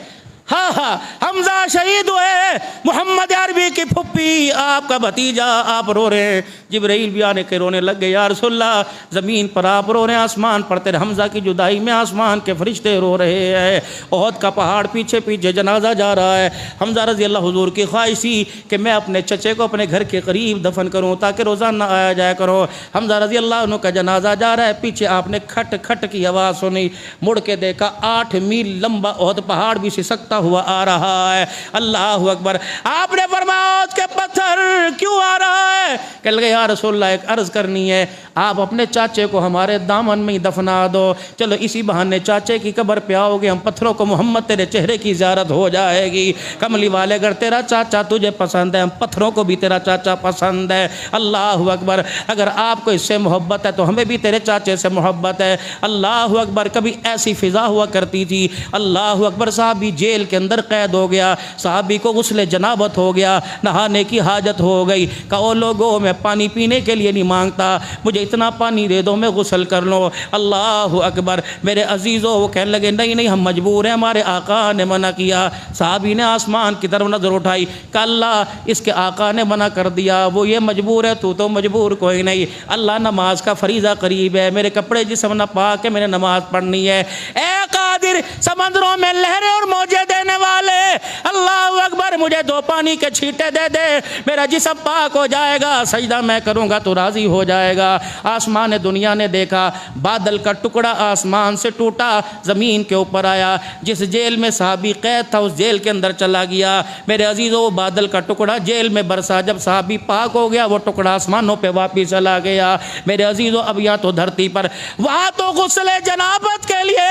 ہاں حمزہ شہید ہوئے، محمد عربی کی پھپھی آپ کا بھتیجا، آپ رو رہے ہیں، جبرائیل بھی آنے کے رونے لگ گئے، یا رسول اللہ زمین پر آپ رو رہے ہیں، آسمان پر تیرے حمزہ کی جدائی میں آسمان کے فرشتے رو رہے ہیں، احد کا پہاڑ پیچھے پیچھے جنازہ جا رہا ہے۔ حمزہ رضی اللہ حضور کی خواہش تھی کہ میں اپنے چچے کو اپنے گھر کے قریب دفن کروں تاکہ روزانہ آیا جایا کرو۔ حمزہ رضی اللہ عنہ کا جنازہ جا رہا ہے، پیچھے آپ نے کھٹ کھٹ کی آواز سنی، مڑ کے دیکھا 8 میل لمبا احد پہاڑ بھی سسکتا ہوا آ رہا ہے۔ اللہ اکبر۔ آپ نے فرمایا احد کے پتھر کیوں آ رہا ہے؟ کہ لگے یا رسول اللہ ایک عرض کرنی ہے، آپ اپنے چاچے کو ہمارے دامن میں ہی دفنا دو، چلو اسی بہانے چاچے کی قبر پہ آؤ گے، ہم پتھروں کو محمد تیرے چہرے کی زیارت ہو جائے گی۔ کملی والے اگر تیرا چاچا تجھے پسند ہے، ہم پتھروں کو بھی تیرا چاچا پسند ہے۔ اللہ اکبر۔ اگر آپ کو اس سے محبت ہے تو ہمیں بھی تیرے چاچے سے محبت ہے۔ اللہ اکبر۔ کبھی ایسی فضا ہوا کرتی تھی، اللہ اکبر، صحابی جیل کے اندر قید ہو گیا، صحابی کو غسل جنابت ہو گیا، نہانے کی حاجت ہو گئی، کہو لوگوں میں پانی پینے کے لیے نہیں مانگتا، مجھے اتنا پانی دے دو میں غسل کر لوں۔ اللہ اکبر۔ میرے عزیزوں وہ کہنے لگے نہیں نہیں ہم مجبور ہیں، ہمارے آقا نے منع کیا۔ صحابی نے آسمان کی طرف نظر اٹھائی کہ اللہ اس کے آقا نے منع کر دیا، وہ یہ مجبور ہے، تو مجبور کوئی نہیں۔ اللہ نماز کا فریضہ قریب ہے، میرے کپڑے جسم نہ پاک ہے، میں نے نماز پڑھنی ہے۔ اے قادر سمندروں میں لہریں اور موجیں دینے والے، اللہ اکبر، مجھے 2 پانی کے چھینٹے دے دے، میرا جسم پاک ہو جائے گا، سجدہ میں کروں گا تو راضی ہو جائے گا۔ آسمان دنیا نے دیکھا، بادل کا ٹکڑا آسمان سے ٹوٹا، زمین کے اوپر آیا، جس جیل میں صحابی قید تھا اس جیل کے اندر چلا گیا۔ میرے عزیزوں وہ بادل کا ٹکڑا جیل میں برسا، جب صحابی پاک ہو گیا وہ ٹکڑا آسمانوں پہ واپس چلا گیا۔ میرے عزیزوں اب یہاں تو دھرتی پر، وہاں تو غسل جنابت کے لیے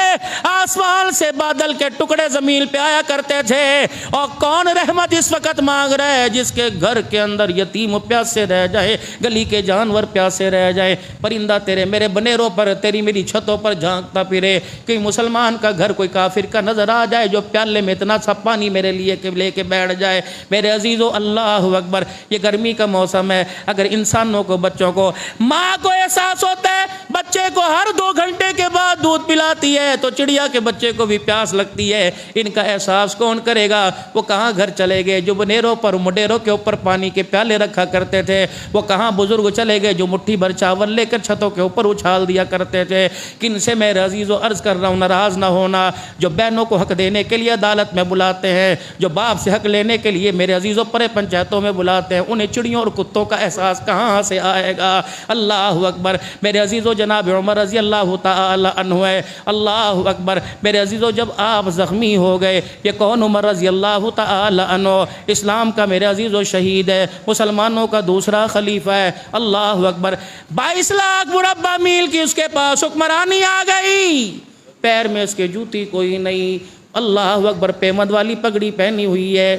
آسمان سے بادل کے ٹکڑے زمین پہ آیا کرتے تھے، اور کون رحمت اس وقت مانگ رہا ہے؟ جس کے گھر کے اندر یتیم پیاسے رہ جائے، گلی کے جانور پیاسے رہ جائے، پرندہ تیرے میرے بنیروں پر، تیری میری چھتوں پر جھانکتا پھرے، کوئی مسلمان کا گھر کوئی کافر کا نظر آ جائے جو پیالے میں اتنا سا پانی میرے لیے لے کے بیٹھ جائے۔ میرے عزیزو اللہ اکبر، یہ گرمی کا موسم ہے، اگر انسانوں کو بچوں کو ماں کو احساس ہوتا ہے بچے کو ہر 2 گھنٹے کے بعد دودھ پلاتی ہے تو چڑیا کے بچے کو بھی پیاس لگتی ہے۔ ان کا احساس کون کرے گا؟ وہ کہاں گھر چلے گئے جو بنیروں پر مڈیروں کے اوپر پانی کے پیالے رکھا کرتے تھے؟ وہ کہاں بزرگ چلے گئے جو مٹھی بھر چاول لے کر چھتوں کے اوپر اچھال دیا کرتے تھے؟ کن سے میں عزیز و عرض کر رہا ہوں ناراض نہ ہونا، جو بہنوں کو حق دینے کے لیے عدالت میں بلاتے ہیں، جو باپ سے حق لینے کے لیے میرے عزیزوں پرے پنچایتوں میں بلاتے ہیں، انہیں چڑیوں اور کتوں کا احساس کہاں سے آئے گا؟ اللہ اکبر۔ میرے عزیزوں جناب عمر رضی اللہ تعالی عنہ ہے، اللہ اکبر۔ میرے عزیزوں جب آپ زخمی ہو گئے، یہ کون؟ عمر رضی اللہ تعالی عنہ، اسلام کا میرے عزیزوں شہید ہے، مسلمانوں کا دوسرا خلیفہ ہے، اللہ اکبر۔ 22 لاکھ مربع میل کی اس کے پاس حکمرانی آ گئی، پیر میں اس کے جوتی کوئی نہیں، اللہ اکبر، پیمد والی پگڑی پہنی ہوئی ہے۔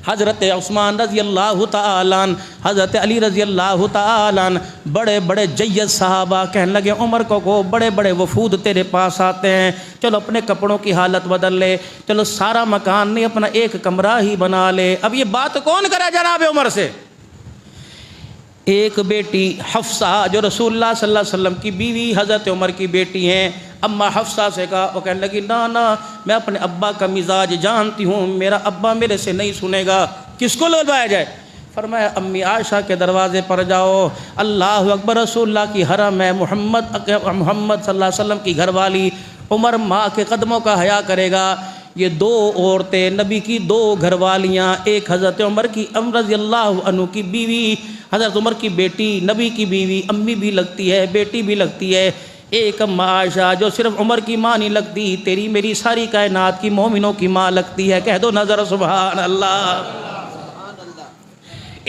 حضرت عثمان رضی اللہ تعالی عنہ، حضرت علی رضی اللہ تعالی عنہ، بڑے بڑے جید صحابہ کہنے لگے عمر کو بڑے بڑے وفود تیرے پاس آتے ہیں، چلو اپنے کپڑوں کی حالت بدل لے، چلو سارا مکان نہیں اپنا ایک کمرہ ہی بنا لے۔ اب یہ بات کون کرے جناب عمر سے؟ ایک بیٹی حفصہ جو رسول اللہ صلی اللہ علیہ وسلم کی بیوی حضرت عمر کی بیٹی ہیں، اما حفصہ سے کہا، وہ کہنے لگی نا میں اپنے ابا کا مزاج جانتی ہوں، میرا ابا میرے سے نہیں سنے گا، کس کو للوایا جائے؟ فرمایا امی عائشہ کے دروازے پر جاؤ، اللہ اکبر، رسول اللہ کی حرم ہے، محمد صلی اللہ علیہ وسلم کی گھر والی، عمر ماں کے قدموں کا حیا کرے گا۔ یہ 2 عورتیں نبی کی 2 گھر والیاں، ایک حضرت عمر کی رضی اللہ عنہ کی بیوی، حضرت عمر کی بیٹی، نبی کی بیوی، امی بھی لگتی ہے بیٹی بھی لگتی ہے، ایک اما عائشہ جو صرف عمر کی ماں نہیں لگتی، تیری میری ساری کائنات کی مومنوں کی ماں لگتی ہے، کہہ دو نظر سبحان اللہ۔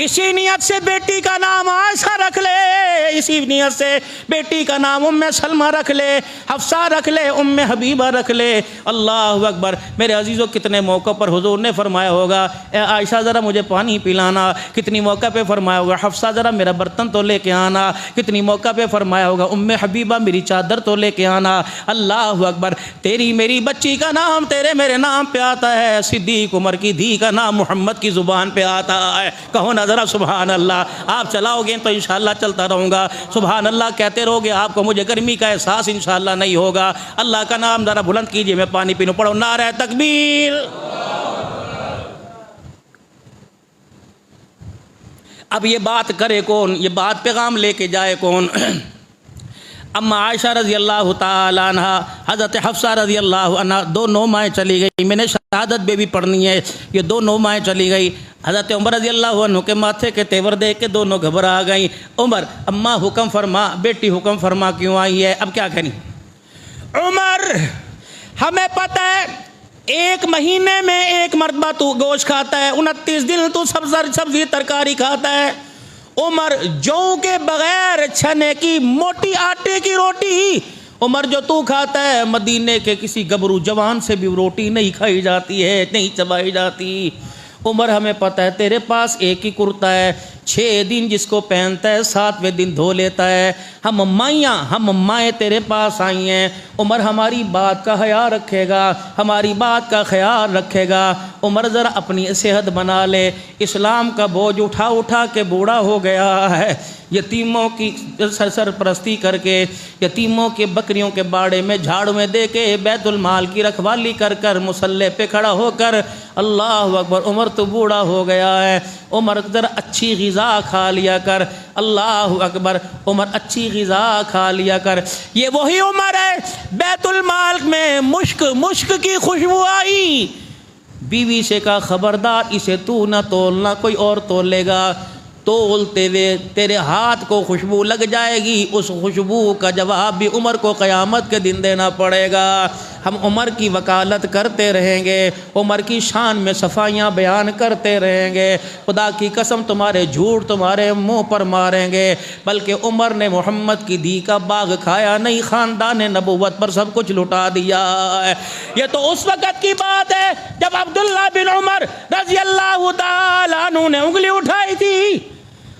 اسی نیت سے بیٹی کا نام عائشہ رکھ لے، اسی نیت سے بیٹی کا نام ام سلمہ رکھ لے، حفصہ رکھ لے، ام حبیبہ رکھ لے۔ اللہ اکبر۔ میرے عزیزوں کتنے موقع پر حضور نے فرمایا ہوگا اے عائشہ ذرا مجھے پانی پلانا، کتنی موقع پہ فرمایا ہوگا حفصہ ذرا میرا برتن تو لے کے آنا، کتنی موقع پہ فرمایا ہوگا ام حبیبہ میری چادر تو لے کے آنا۔ اللہ اکبر۔ تیری میری بچی کا نام تیرے میرے نام پہ آتا ہے، صدیق عمر کی دھی کا نام محمد کی زبان پہ آتا ہے۔ کہو نا ذرا سبحان اللہ۔ آپ چلاؤ گے تو انشاءاللہ چلتا رہوں گا، سبحان اللہ کہتے رہو گے، آپ کو مجھے گرمی کا احساس انشاءاللہ نہیں ہوگا۔ اللہ کا نام ذرا بلند کیجئے، میں پانی پینوں، پڑھو نعرہ تکبیر۔ اب یہ بات کرے کون، یہ بات پیغام لے کے جائے کون؟ اما عائشہ رضی اللہ تعالیٰ عنہ، حضرت حفصہ رضی اللہ عنہ، دو نومائیں چلی گئی۔ میں نے شہادت بھی پڑھنی ہے، یہ دو نومائیں چلی گئی۔ حضرت عمر رضی اللہ عنہ کے ماتھے کے تیور دیکھ کے دونوں گھبرا گئیں۔ عمر اماں حکم فرما، بیٹی حکم فرما کیوں آئی ہے؟ اب کیا کریں؟ عمر ہمیں پتہ ہے ایک مہینے میں ایک مرتبہ تو گوشت کھاتا ہے، 29 دن تو سبزی ترکاری کھاتا ہے۔ عمر جو کے بغیر چھنے کی موٹی آٹے کی روٹی عمر جو تو کھاتا ہے، مدینے کے کسی گبرو جوان سے بھی روٹی نہیں کھائی جاتی ہے، نہیں چبائی جاتی۔ عمر ہمیں پتہ ہے تیرے پاس ایک ہی کرتا ہے، 6 دن جس کو پہنتا ہے 7ویں دن دھو لیتا ہے۔ ہم مائیں تیرے پاس آئی ہیں، عمر ہماری بات کا خیال رکھے گا، ہماری بات کا خیال رکھے گا۔ عمر ذرا اپنی صحت بنا لے، اسلام کا بوجھ اٹھا اٹھا کے بوڑھا ہو گیا ہے، یتیموں کی سرپرستی کر کے، یتیموں کے بکریوں کے باڑے میں جھاڑو میں دے کے، بیت المال کی رکھوالی کر کر، مصلے پہ کھڑا ہو کر، اللہ اکبر، عمر تو بوڑھا ہو گیا ہے۔ عمر ذرا اچھی غذا کھا لیا کر، اللہ اکبر، عمر اچھی غذا کھا لیا کر۔ یہ وہی عمر ہے بیت المال میں مشک کی خوشبو آئی، بیوی سے کہا خبردار اسے تو نہ تولنا، کوئی اور تول لے گا، تولتے ہوئے تیرے ہاتھ کو خوشبو لگ جائے گی، اس خوشبو کا جواب بھی عمر کو قیامت کے دن دینا پڑے گا۔ ہم عمر کی وکالت کرتے رہیں گے، عمر کی شان میں صفائیاں بیان کرتے رہیں گے، خدا کی قسم تمہارے جھوٹ تمہارے منہ پر ماریں گے۔ بلکہ عمر نے محمد کی دھی کا باغ کھایا نہیں، خاندان نبوت پر سب کچھ لٹا دیا ہے۔ یہ تو اس وقت کی بات ہے جب عبداللہ بن عمر رضی اللہ تعالیٰ عنہ نے انگلی اٹھائی تھی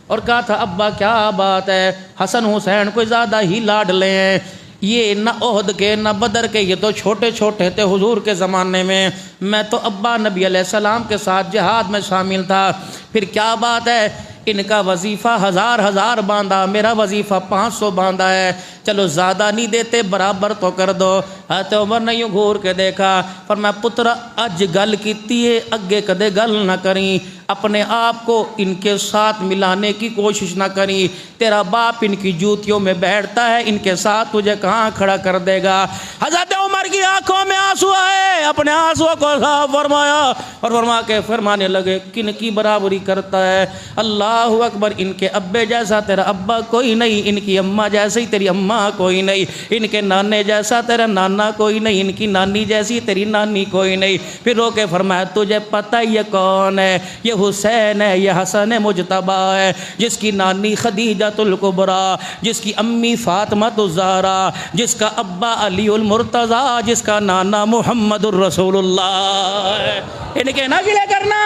اور کہا تھا ابا کیا بات ہے، حسن حسین کو زیادہ ہی لاڈلے ہیں، یہ نہ عہد کے نہ بدر کے، یہ تو چھوٹے چھوٹے تھے حضور کے زمانے میں تو ابا نبی علیہ السلام کے ساتھ جہاد میں شامل تھا، پھر کیا بات ہے، ان کا وظیفہ 1000 باندھا، میرا وظیفہ 500 باندھا ہے، چلو زیادہ نہیں دیتے برابر تو کر دو۔ حضرت عمر نے یوں گھور کے دیکھا، فرمایا پتر اج گل کیتی ہے اگے کدے گل نہ کریں، اپنے آپ کو ان کے ساتھ ملانے کی کوشش نہ کریں، تیرا باپ ان کی جوتیوں میں بیٹھتا ہے، ان کے ساتھ تجھے کہاں کھڑا کر دے گا۔ حضرت عمر کی آنکھوں میں آنسو آئے، اپنے آنسو کو صاف فرمایا اور فرما کے فرمانے لگے کن کی برابری کرتا ہے؟ اللہ اکبر، ان کے ابے جیسا تیرا ابا کوئی نہیں، ان کی اماں جیسی تیری اماں کوئی نہیں، ان کے نانے جیسا تیرا نانا کوئی نہیں، ان کی نانی جیسی تیری نانی کوئی نہیں۔ پھر رو کے فرمایا تجھے پتہ یہ کون ہے؟ یہ حسین ہے، یہ حسن مجتبی ہے، جس کی نانی خدیجہ الکبریٰ، جس کی امی فاطمہ الزہرا، جس کا ابا علی المرتضیٰ، جس کا نانا محمد الرسول اللہ ہے۔ ان کے نہ گلے کرنا۔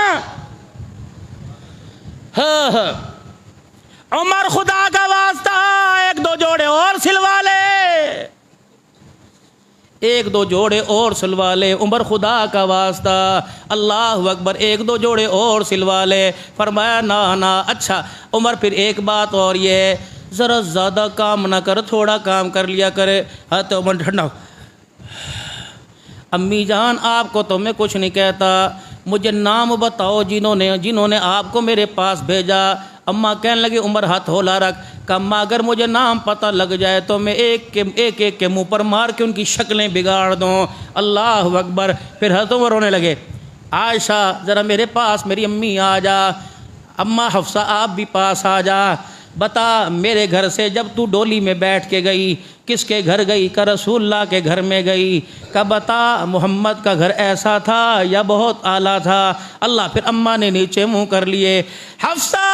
ہاں عمر خدا کا واسطہ 1-2 جوڑے اور سلوا لے، 1-2 جوڑے اور سلوا لے، عمر خدا کا واسطہ، اللہ اکبر، 1-2 جوڑے اور سلوا لے۔ فرمایا نا اچھا عمر پھر ایک بات اور یہ ہے، ذرا زیادہ کام نہ کر، تھوڑا کام کر لیا کرے۔ حضرت عمر ٹھنڈا، امی جان آپ کو تو میں کچھ نہیں کہتا، مجھے نام بتاؤ جنہوں نے آپ کو میرے پاس بھیجا۔ اماں کہنے لگے عمر ہاتھ ہولا رکھ، کہ اماں اگر مجھے نام پتہ لگ جائے تو میں ایک کے منہ پر مار کے ان کی شکلیں بگاڑ دوں۔ اللہ اکبر۔ پھر حضرت عمر رونے لگے، عائشہ ذرا میرے پاس، میری امی آ جا، اماں حفصہ آپ بھی پاس آ جا، بتا میرے گھر سے جب تو ڈولی میں بیٹھ کے گئی کس کے گھر گئی؟ کہ رسول اللہ کے گھر میں گئی۔ کہ بتا محمد کا گھر ایسا تھا یا بہت اعلیٰ تھا؟ اللہ۔ پھر اماں نے نیچے منہ کر لیے۔ حفصہ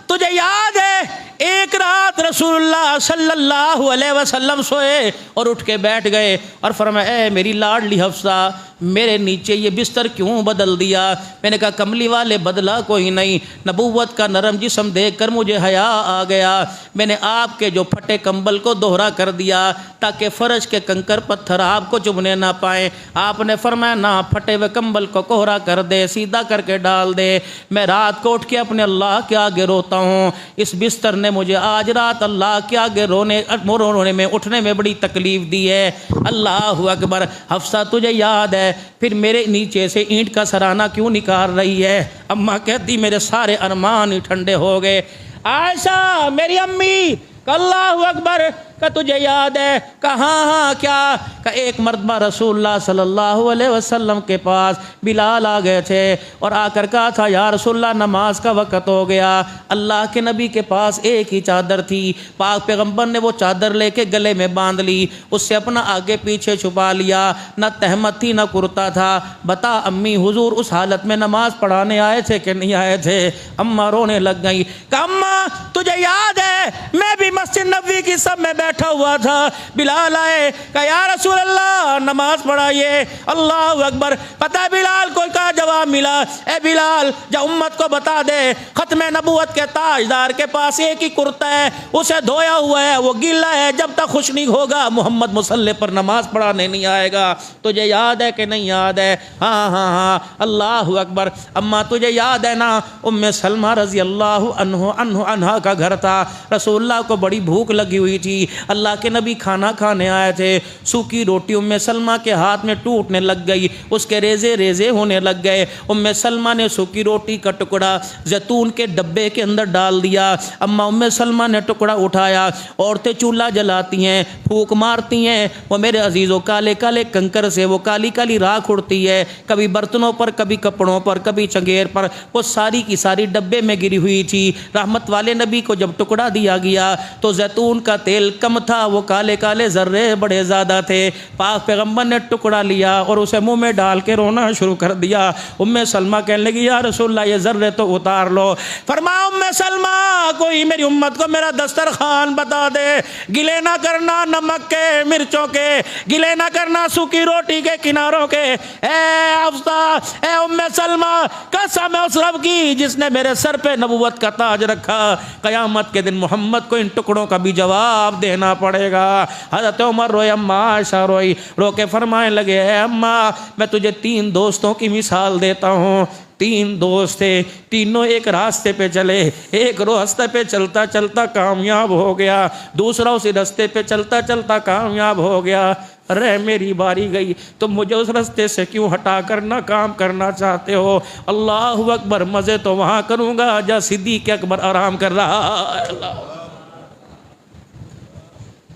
تجھے یاد ہے ایک رات رسول اللہ صلی اللہ علیہ وسلم سوئے اور اٹھ کے بیٹھ گئے اور فرمایا اے میری لاڈلی حفصہ میرے نیچے یہ بستر کیوں بدل دیا؟ میں نے کہا کملی والے بدلا کوئی نہیں، نبوت کا نرم جسم دیکھ کر مجھے حیا آ گیا، میں نے آپ کے جو پھٹے کمبل کو دوہرا کر دیا تاکہ فرش کے کنکر پتھر آپ کو چبھنے نہ پائیں۔ آپ نے فرمایا نہ، پھٹے ہوئے کمبل کو کوہرا کر دے، سیدھا کر کے ڈال دے۔ میں رات کو اٹھ کے اپنے اللہ کے آگے روتا ہوں، اس بستر نے مجھے آج رات اللہ کے آگے رونے میں اٹھنے میں بڑی تکلیف دی ہے۔ اللہ اکبر۔ حفصہ تجھے یاد ہے پھر میرے نیچے سے اینٹ کا سرانہ کیوں نکال رہی ہے؟ اماں کہتی میرے سارے ارمان ہی ٹھنڈے ہو گئے۔ عائشہ میری امی، اللہ اکبر، کہ تجھے یاد ہے؟ کہاں ہاں کیا؟ کہ ایک مرتبہ رسول اللہ صلی اللہ علیہ وسلم کے پاس بلال آ گئے تھے اور آ کر کہا تھا یا رسول اللہ نماز کا وقت ہو گیا۔ اللہ کے نبی کے پاس ایک ہی چادر تھی، پاک پیغمبر نے وہ چادر لے کے گلے میں باندھ لی، اس سے اپنا آگے پیچھے چھپا لیا، نہ تہمت تھی نہ کرتا تھا۔ بتا امی حضور اس حالت میں نماز پڑھانے آئے تھے کہ نہیں آئے تھے؟ اماں رونے لگ گئی کہ اماں تجھے یاد ہے میں بھی مسجد نبوی کی سب میں بیٹھا ہوا تھا، بلال آئے کہ یا رسول اللہ نماز پڑھائیے۔ اللہ اکبر۔ پتہ ہے بلال کو کیا جواب ملا؟ اے بلال جا امت کو بتا دے ختم نبوت کے تاجدار کے پاس ایک ہی کرتا ہے، اسے دھویا ہوا ہے، وہ گیلا ہے، جب تک خوش نہیں ہوگا محمد مصلی پر نماز پڑھانے نہیں آئے گا۔ تجھے یاد ہے کہ نہیں یاد ہے؟ ہاں ہاں ہاں۔ اللہ اکبر۔ اماں تجھے یاد ہے نا ام سلمہ رضی اللہ عنہا کا گھر تھا، رسول اللہ کو بڑی بھوک لگی ہوئی تھی، اللہ کے نبی کھانا کھانے آئے تھے، سوکھی روٹی ام سلمہ کے ہاتھ میں ٹوٹنے لگ گئی، اس کے ریزے ریزے ہونے لگ گئے۔ ام سلمہ نے سوکھی روٹی کا ٹکڑا زیتون کے ڈبے کے اندر ڈال دیا۔ اما ام سلمہ نے ٹکڑا اٹھایا، عورتیں چولہا جلاتی ہیں، پھونک مارتی ہیں، وہ میرے عزیزوں کالے کالے کنکر سے وہ کالی کالی راکھ اڑتی ہے، کبھی برتنوں پر، کبھی کپڑوں پر، کبھی چنگیر پر، وہ ساری کی ساری ڈبے میں گری ہوئی تھی۔ رحمت والے نبی کو جب ٹکڑا دیا گیا تو زیتون کا تیل کم تھا، وہ کالے کالے ذرے بڑے زیادہ تھے۔ پاک پیغمبر نے ٹکڑا لیا اور اسے منہ میں ڈال کے رونا شروع کر دیا۔ ام سلمہ کہنے لگی یا رسول اللہ یہ ذرے تو اتار لو۔ فرمایا ام سلمہ کوئی میری امت کو میرا دسترخوان بتا دے، گلے نہ کرنا نمک کے، مرچوں کے، گلے نہ کرنا سوکھی روٹی کے کناروں کے۔ اے حفصہ، اے ام سلمہ، قسم ہے اس رب کی جس نے میرے سر پہ نبوت کا تاج رکھا، قیامت کے دن محمد کو ان ٹکڑوں کا بھی جواب دینا پڑے گا۔ حضرت عمر روئے، اماں عائشہ روئی، رو کے فرمائے لگے اے اماں میں تجھے 3 دوستوں کی مثال دیتا ہوں۔ 3 دوست تھے، تینوں ایک راستے پہ چلے، ایک راستے پہ چلتا چلتا کامیاب ہو گیا، دوسرا اسی راستے پہ چلتا چلتا کامیاب ہو گیا۔ رہ میری باری گئی، تم مجھے اس راستے سے کیوں ہٹا کر نہ کام کرنا چاہتے ہو؟ اللہ اکبر، مزے تو وہاں کروں گا جہاں صدیق اکبر آرام کر رہا ہے۔ اللہ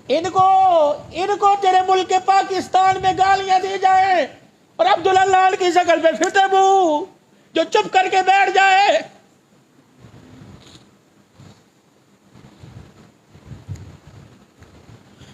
ان کو تیرے ملک پاکستان میں گالیاں دی جائیں اور عبداللہ کی شکل پہ پھرتے بو جو چپ کر کے بیٹھ جائے۔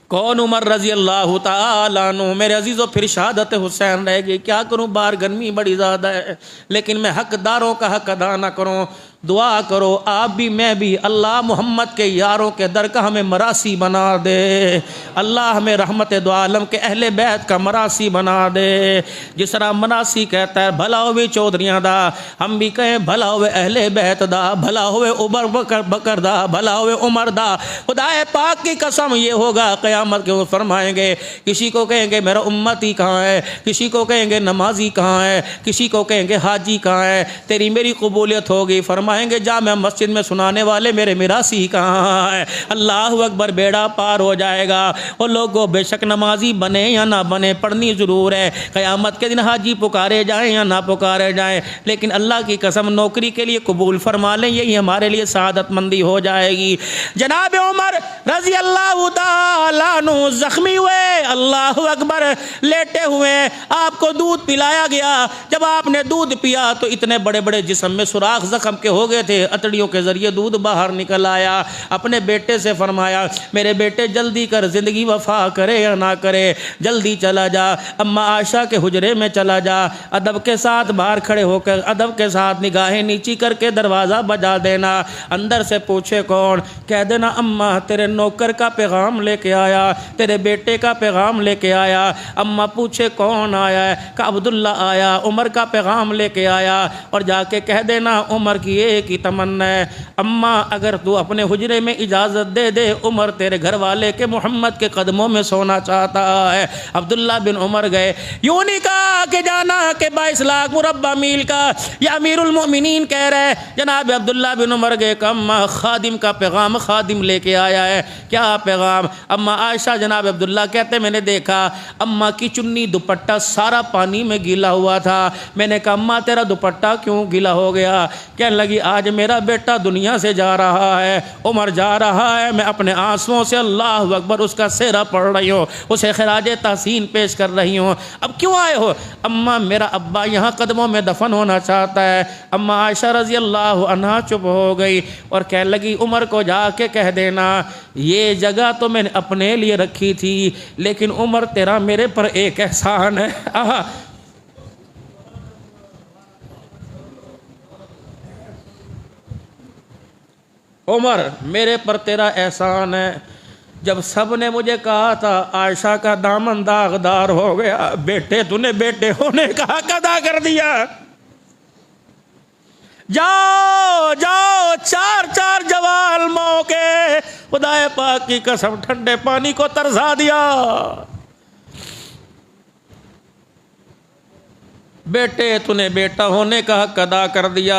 کون؟ عمر رضی اللہ تعالیٰ عنہ۔ میرے عزیزوں پھر شہادت حسین رہ گئی، کیا کروں، باہر گرمی بڑی زیادہ ہے، لیکن میں حقداروں کا حق ادا نہ کروں۔ دعا کرو آپ بھی میں بھی، اللہ محمد کے یاروں کے در کا ہمیں مراسی بنا دے، اللہ ہمیں رحمت دو عالم کے اہل بیت کا مراسی بنا دے۔ جس طرح مراسی کہتا ہے بھلا ہوئے چودھریاں دا، ہم بھی کہیں بھلا ہوئے اہل بیت دا، بھلا ہوئے عمر بکر دا، بھلا ہوئے عمر دا۔ خدا پاک کی قسم یہ ہوگا قیامت کے فرمائیں گے، کسی کو کہیں گے میرا امتی کہاں ہے، کسی کو کہیں گے نمازی کہاں ہے، کسی کو کہیں گے حاجی کہاں ہے، تیری میری قبولیت ہوگی، فرمائیں گے جامع مسجد میں سنانے والے میرے میراثی کہاں ہے۔ اللہ اکبر، بیڑا پار ہو جائے گا۔ اور لوگوں بے شک نمازی بنے یا نہ بنے پڑھنی ضرور ہے، قیامت کے دن حاجی پکارے جائیں یا نہ پکارے جائیں، لیکن اللہ کی قسم نوکری کے لیے قبول فرما لیں، یہی ہمارے لیے سعادت مندی ہو جائے گی۔ جناب عمر رضی اللہ تعالیٰ عنہ زخمی ہوئے، اللہ اکبر، لیٹے ہوئے، آپ کو دودھ پلایا گیا، جب جب آپ نے دودھ پیا تو اتنے بڑے بڑے جسم میں سوراخ زخم کے ہو گئے تھے، اتڑیوں کے ذریعے دودھ باہر نکل آیا۔ اپنے بیٹے سے فرمایا میرے بیٹے جلدی کر، زندگی وفا کرے یا نہ کرے جلدی چلا جا، اماں عائشہ کے حجرے میں چلا جا، ادب کے ساتھ باہر کھڑے ہو کر ادب کے ساتھ نگاہیں نیچی کر کے دروازہ بجا دینا، اندر سے پوچھے کون، کہہ دینا اماں تیرے نوکر کا پیغام لے کے آیا، تیرے بیٹے کا پیغام لے کے آیا۔ اماں پوچھے کون آیا ہے، کہ عبداللہ آیا، عمر کا پیغام لے کے آیا، اور جا کے کہہ دینا عمر کی ایک ہی تمنا ہے، اماں اگر تو اپنے حجرے میں اجازت دے دے عمر تیرے گھر والے کے محمد کے قدموں میں سونا چاہتا ہے۔ عبداللہ بن عمر گئے، یوں نہیں کہا کہ جانا کہ 22 لاکھ مربع میل کا یا امیر المؤمنین کہہ رہے، جناب عبداللہ بن عمر گئے کہ اماں خادم کا پیغام خادم لے کے آیا ہے۔ کیا پیغام؟ اماں عائشہ جناب عبداللہ کہتے میں نے دیکھا اماں کی چنی دوپٹہ سارا پانی میں گیلا ہوا تھا، میں نے کہا اماں تیرا دوپٹہ کیوں گیلا ہو گیا؟ کہنے لگی آج میرا بیٹا دنیا سے جا رہا ہے، عمر جا رہا ہے، میں اپنے آنسوؤں سے اللہ اکبر اس کا سہرا پڑھ رہی ہوں، اسے خراج تحسین پیش کر رہی ہوں۔ اب کیوں آئے ہو؟ اماں میرا ابا یہاں قدموں میں دفن ہونا چاہتا ہے۔ اماں عائشہ رضی اللہ عنہا چپ ہو گئی اور کہنے لگی عمر کو جا کے کہہ دینا یہ جگہ تو میں نے اپنے لیے رکھی تھی، لیکن عمر تیرا میرے پر ایک احسان ہے۔ عمر میرے پر تیرا احسان ہے، جب سب نے مجھے کہا تھا عائشہ کا دامن داغدار ہو گیا، بیٹے تو نے بیٹے ہونے کا حق ادا کر دیا، جاؤ جاؤ 4 جوال موقع، خدا پاک کی قسم ٹھنڈے پانی کو ترسا دیا۔ بیٹے تو نے بیٹا ہونے کا حق ادا کر دیا۔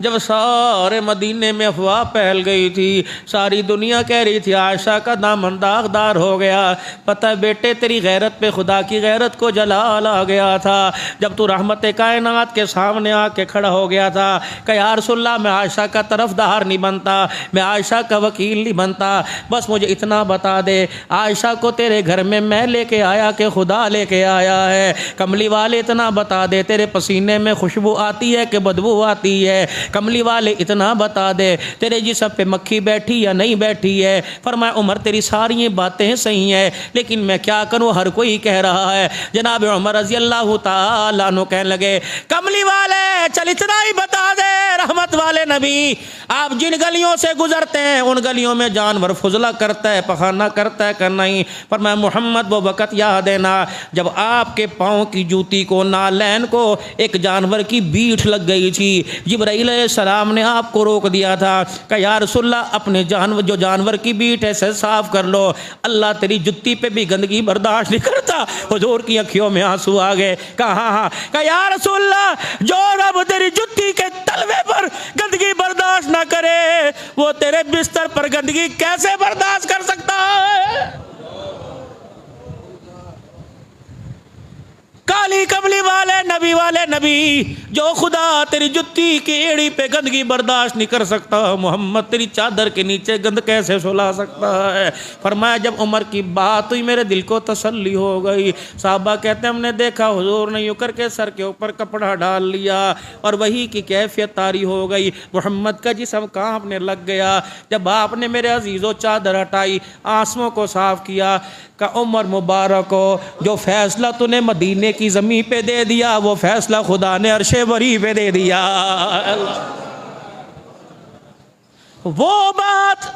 جب سارے مدینے میں افواہ پھیل گئی تھی، ساری دنیا کہہ رہی تھی عائشہ کا دامن داغدار ہو گیا، پتہ بیٹے تیری غیرت پہ خدا کی غیرت کو جلال آ گیا تھا۔ جب تو رحمت کائنات کے سامنے آ کے کھڑا ہو گیا تھا کہ یا رسول اللہ میں عائشہ کا طرفدار نہیں بنتا، میں عائشہ کا وکیل نہیں بنتا، بس مجھے اتنا بتا دے عائشہ کو تیرے گھر میں لے کے آیا کہ خدا لے کے آیا ہے؟ کملی والے اتنا بتا دے تیرے پسینے میں خوشبو آتی ہے کہ بدبو آتی ہے؟ کملی والے اتنا بتا دے تیرے جسم پہ مکھی بیٹھی یا نہیں بیٹھی ہے؟ فرمایا عمر تیری ساری باتیں صحیح ہیں، لیکن میں کیا کروں، ہر کوئی کہہ رہا ہے۔ جناب عمر رضی اللہ تعالیٰ عنہ کہنے لگے کملی والے چل اتنا ہی بتا دے، رحمت والے نبی آپ جن گلیوں سے گزرتے ہیں ان گلیوں میں جانور فضلہ کرتا ہے، پخانہ کرتا ہے کہ نہیں؟ فرمایا محمد وہ وقت یاد ہے نا جب آپ کے پاؤں کی جوتی کو نالین کو ایک جانور کی بیٹھ لگ گئی تھی، جبرائیل علیہ السلام نے آپ کو روک دیا تھا کہ یا رسول اللہ اپنے جانور کی بیٹھ ہے سے صاف کر لو، اللہ تیری جتی پہ بھی گندگی برداشت نہیں کرتا۔ حضور کی آنکھوں میں آنسو آ گئے، کہا ہاں کہ یا رسول اللہ جو رب تیری جتی کے تلوے پر گندگی برداشت نہ کرے وہ تیرے بستر پر گندگی کیسے برداشت کر سکتا ہے؟ کالی کملی والے نبی جو خدا تیری جتی کی ایڑی پہ گندگی برداشت نہیں کر سکتا، محمد تیری چادر کے نیچے گند کیسے سلا سکتا ہے؟ فرمایا جب عمر کی بات ہوئی میرے دل کو تسلی ہو گئی۔ صحابہ کہتے ہیں ہم نے دیکھا حضور نے یوں کر کے سر کے اوپر کپڑا ڈال لیا اور وہی کی کیفیت طاری ہو گئی، محمد کا جسم کانپنے لگ گیا۔ جب آپ نے میرے عزیزوں چادر ہٹائی، آنسوؤں کو صاف کیا، کہ عمر مبارک ہو جو فیصلہ تو نے مدینے کی زمین پہ دے دیا وہ فیصلہ خدا نے عرش بری پہ دے دیا۔ وہ بات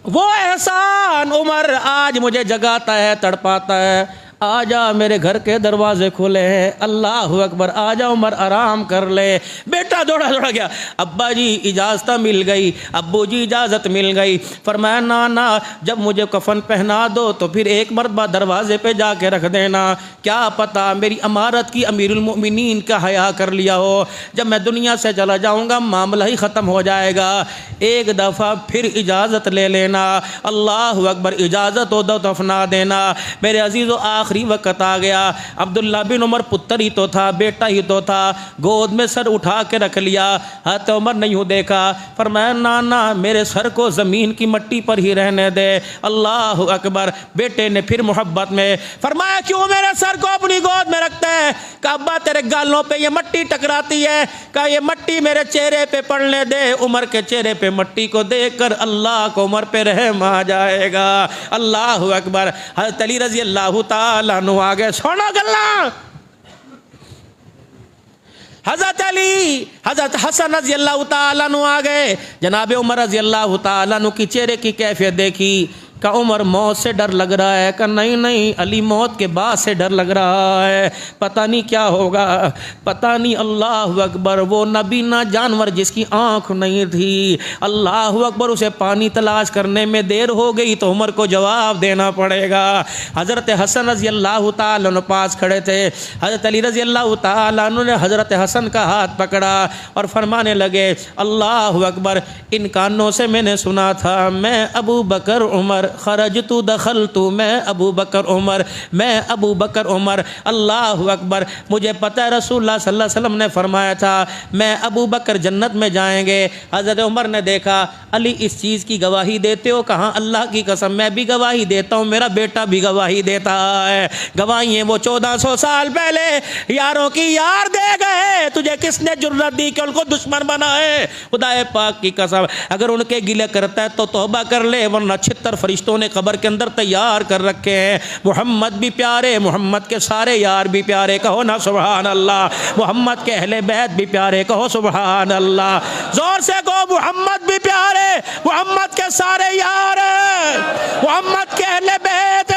وہ احسان عمر آج مجھے جگاتا ہے، تڑپاتا ہے۔ آ جا میرے گھر کے دروازے کھلے ہیں، اللہ اکبر، آ جا عمر آرام کر لے۔ بیٹا دوڑا گیا، ابا جی اجازت مل گئی، ابو جی اجازت مل گئی۔ فرمایا نانا جب مجھے کفن پہنا دو تو پھر ایک مرتبہ دروازے پہ جا کے رکھ دینا، کیا پتہ میری امارت کی امیر المؤمنین کا حیا کر لیا ہو، جب میں دنیا سے چلا جاؤں گا معاملہ ہی ختم ہو جائے گا، ایک دفعہ پھر اجازت لے لینا۔ اللہ اکبر، اجازت ہو دو دفنا دینا۔ میرے عزیزو آخری آخری وقت آ گیا. عبداللہ بن عمر پتر ہی تو تھا, بیٹا ہی تو تھا, گود میں سر اٹھا کے رکھ لیا. حضرت عمر نے یوں دیکھا, فرمایا نانا میرے سر کو زمین کی مٹی پر ہی رہنے دے. اللہ اکبر. بیٹے نے پھر محبت میں فرمایا کیوں میرے سر کو اپنی گود میں رکھتے ہیں؟ کہا ابا تیرے گالوں پہ یہ مٹی ٹکراتی ہے. کہا یہ مٹی میرے چہرے پہ پڑنے دے. عمر کے چہرے پہ مٹی کو دیکھ کر اللہ کو عمر پہ رحم آ جائے گا. اللہ اکبر. حضرت علی رضی اللہ تعالیٰ عنہ آگے سونا گلا. حضرت علی, حضرت حسن رضی اللہ تعالیٰ عنہ آگئے. جناب عمر رضی اللہ تعالیٰ عنہ کی چہرے کی کیفیت دیکھی. کہ عمر موت سے ڈر لگ رہا ہے. کہ نہیں نہیں علی موت کے بعد سے ڈر لگ رہا ہے, پتہ نہیں کیا ہوگا, پتہ نہیں. اللہ اکبر. وہ نبی نہ جانور جس کی آنکھ نہیں تھی, اللہ اکبر, اسے پانی تلاش کرنے میں دیر ہو گئی تو عمر کو جواب دینا پڑے گا. حضرت حسن رضی اللہ تعالیٰ عنہ پاس کھڑے تھے. حضرت علی رضی اللہ تعالیٰ عنہ نے حضرت حسن کا ہاتھ پکڑا اور فرمانے لگے اللہ اکبر, ان کانوں سے میں نے سنا تھا میں ابو بکر عمر خرجت دخلت, میں ابو بکر عمر, میں ابو بکر عمر. اللہ اکبر. مجھے پتہ ہے رسول اللہ صلی اللہ علیہ وسلم نے فرمایا تھا میں ابو بکر جنت میں جائیں گے. حضرت عمر نے دیکھا علی اس چیز کی گواہی دیتے ہو؟ کہاں اللہ کی قسم میں بھی گواہی دیتا ہوں, میرا بیٹا بھی گواہی دیتا ہے. گواہی وہ 1400 سال پہلے یاروں کی یار دے گئے, تجھے کس نے جرت دی کہ ان کو دشمن بنائے؟ خدا پاک کی قسم اگر ان کے گلے کرتا ہے تو توبہ کر لے, ورنہ 76 فرشتوں نے قبر کے اندر تیار کر رکھے ہیں. محمد بھی پیارے, محمد کے سارے یار بھی پیارے, کہو نا سبحان اللہ. محمد کے اہل بیت بھی پیارے, کہو سبحان اللہ. زور سے کہو محمد بھی پیارے, محمد کے سارے یار, محمد کے اہل بیت,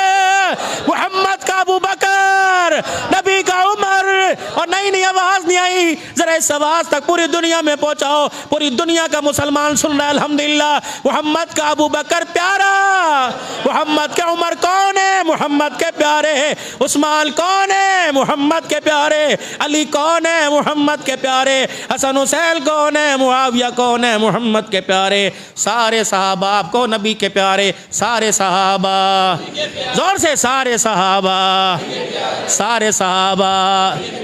محمد کا ابو بکر, نبی کا عمر. اور نئی آواز نہیں آئی, ذرا اس آواز تک پوری دنیا میں پہنچاؤ. پوری دنیا کا مسلمان سن رہا ہے الحمدللہ. محمد کا ابو بکر پیارا, محمد کے عمر کون ہے؟ محمد کے پیارے. عثمان کون ہے؟ محمد کے پیارے. علی کون ہے؟ محمد کے پیارے. حسن حسین کون ہے؟ معاویہ کون ہے؟ محمد کے پیارے. سارے صحابہ آپ کو نبی کے پیارے, سارے صحابہ, زور سے سارے صحابہ, سارے صحابہ,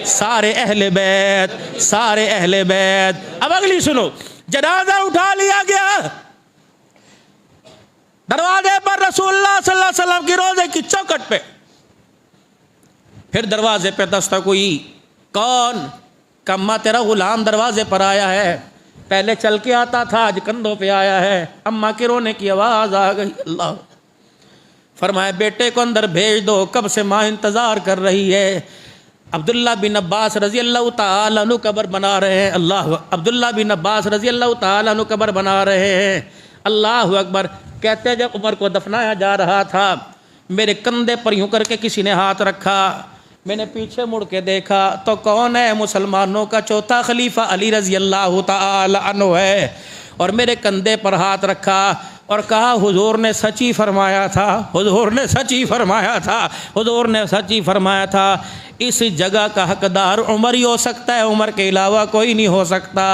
سارے اہل بیت, سارے اہل بیت. اب اگلی سنو. جنازہ اٹھا لیا گیا, دروازے پر رسول اللہ صلی اللہ علیہ وسلم کی روضے کی چوکھٹ پہ. پھر دروازے پہ دستک ہوئی. کون؟ کما تیرا غلام دروازے پر آیا ہے. پہلے چل کے آتا تھا, آج کندھوں پہ آیا ہے. اماں کے رونے کی آواز آ گئی. اللہ فرمایا بیٹے کو اندر بھیج دو, کب سے ماں انتظار کر رہی ہے. عبداللہ بن عباس رضی اللہ تعالیٰ عنہ قبر بنا رہے ہیں. اللہ, عبداللہ بن عباس رضی اللہ تعالیٰ عنہ قبر بنا رہے ہیں. اللہ اکبر. کہتے ہیں جب عمر کو دفنایا جا رہا تھا میرے کندھے پر یوں کر کے کسی نے ہاتھ رکھا. میں نے پیچھے مڑ کے دیکھا تو کون ہے؟ مسلمانوں کا چوتھا خلیفہ علی رضی اللہ تعالی عنہ ہے. اور میرے کندھے پر ہاتھ رکھا اور کہا حضور نے سچ ہی فرمایا تھا, حضور نے سچ ہی فرمایا تھا, حضور نے سچ ہی فرمایا تھا. اس جگہ کا حقدار عمر ہی ہو سکتا ہے, عمر کے علاوہ کوئی نہیں ہو سکتا.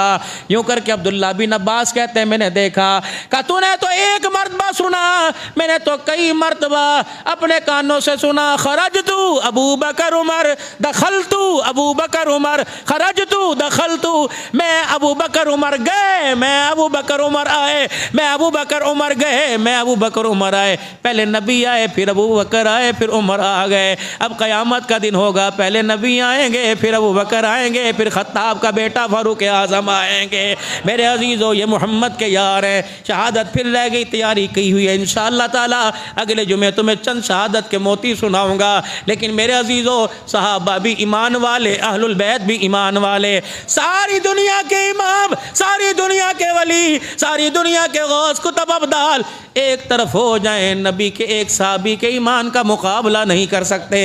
یوں کر کے عبداللہ بن عباس کہتے ہیں میں نے دیکھا. کہ تو نے تو ایک مرتبہ سنا, میں نے تو کئی مرتبہ اپنے کانوں سے سنا. خرجت ابو بکر عمر دخلت ابو بکر عمر خرجت دخلت. میں ابو بکر عمر گئے, میں ابو بکر عمر آئے, میں ابو بکر عمر گئے, میں ابو بکر عمر آئے. پہلے نبی آئے, پھر ابو بکر آئے, پھر عمر آ گئے. اب قیامت کا دن ہوگا, پہلے نبی آئیں گے, پھر ابو بکر آئیں گے, پھر خطاب کا بیٹا فاروق اعظم آئیں گے. میرے عزیزو یہ محمد کے یار ہیں. شہادت پھر رہ گئی, تیاری کی ہوئی ہے انشاءاللہ تعالی. اگلے جمعے تمہیں چند شہادت کے موتی سناؤں گا. لیکن میرے عزیزو صحابہ بھی ایمان والے, اہل البیت بھی ایمان والے, ساری دنیا کے امام, ساری دنیا کے ولی, ساری دنیا کے غوث کتب ابدال ایک طرف ہو جائیں, نبی کے ایک صحابی کے ایمان کا مقابلہ نہیں کر سکتے.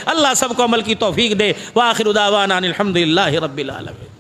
اللہ سب کو عمل کی توفیق دے. وآخر دعوانا الحمدللہ رب العالمین.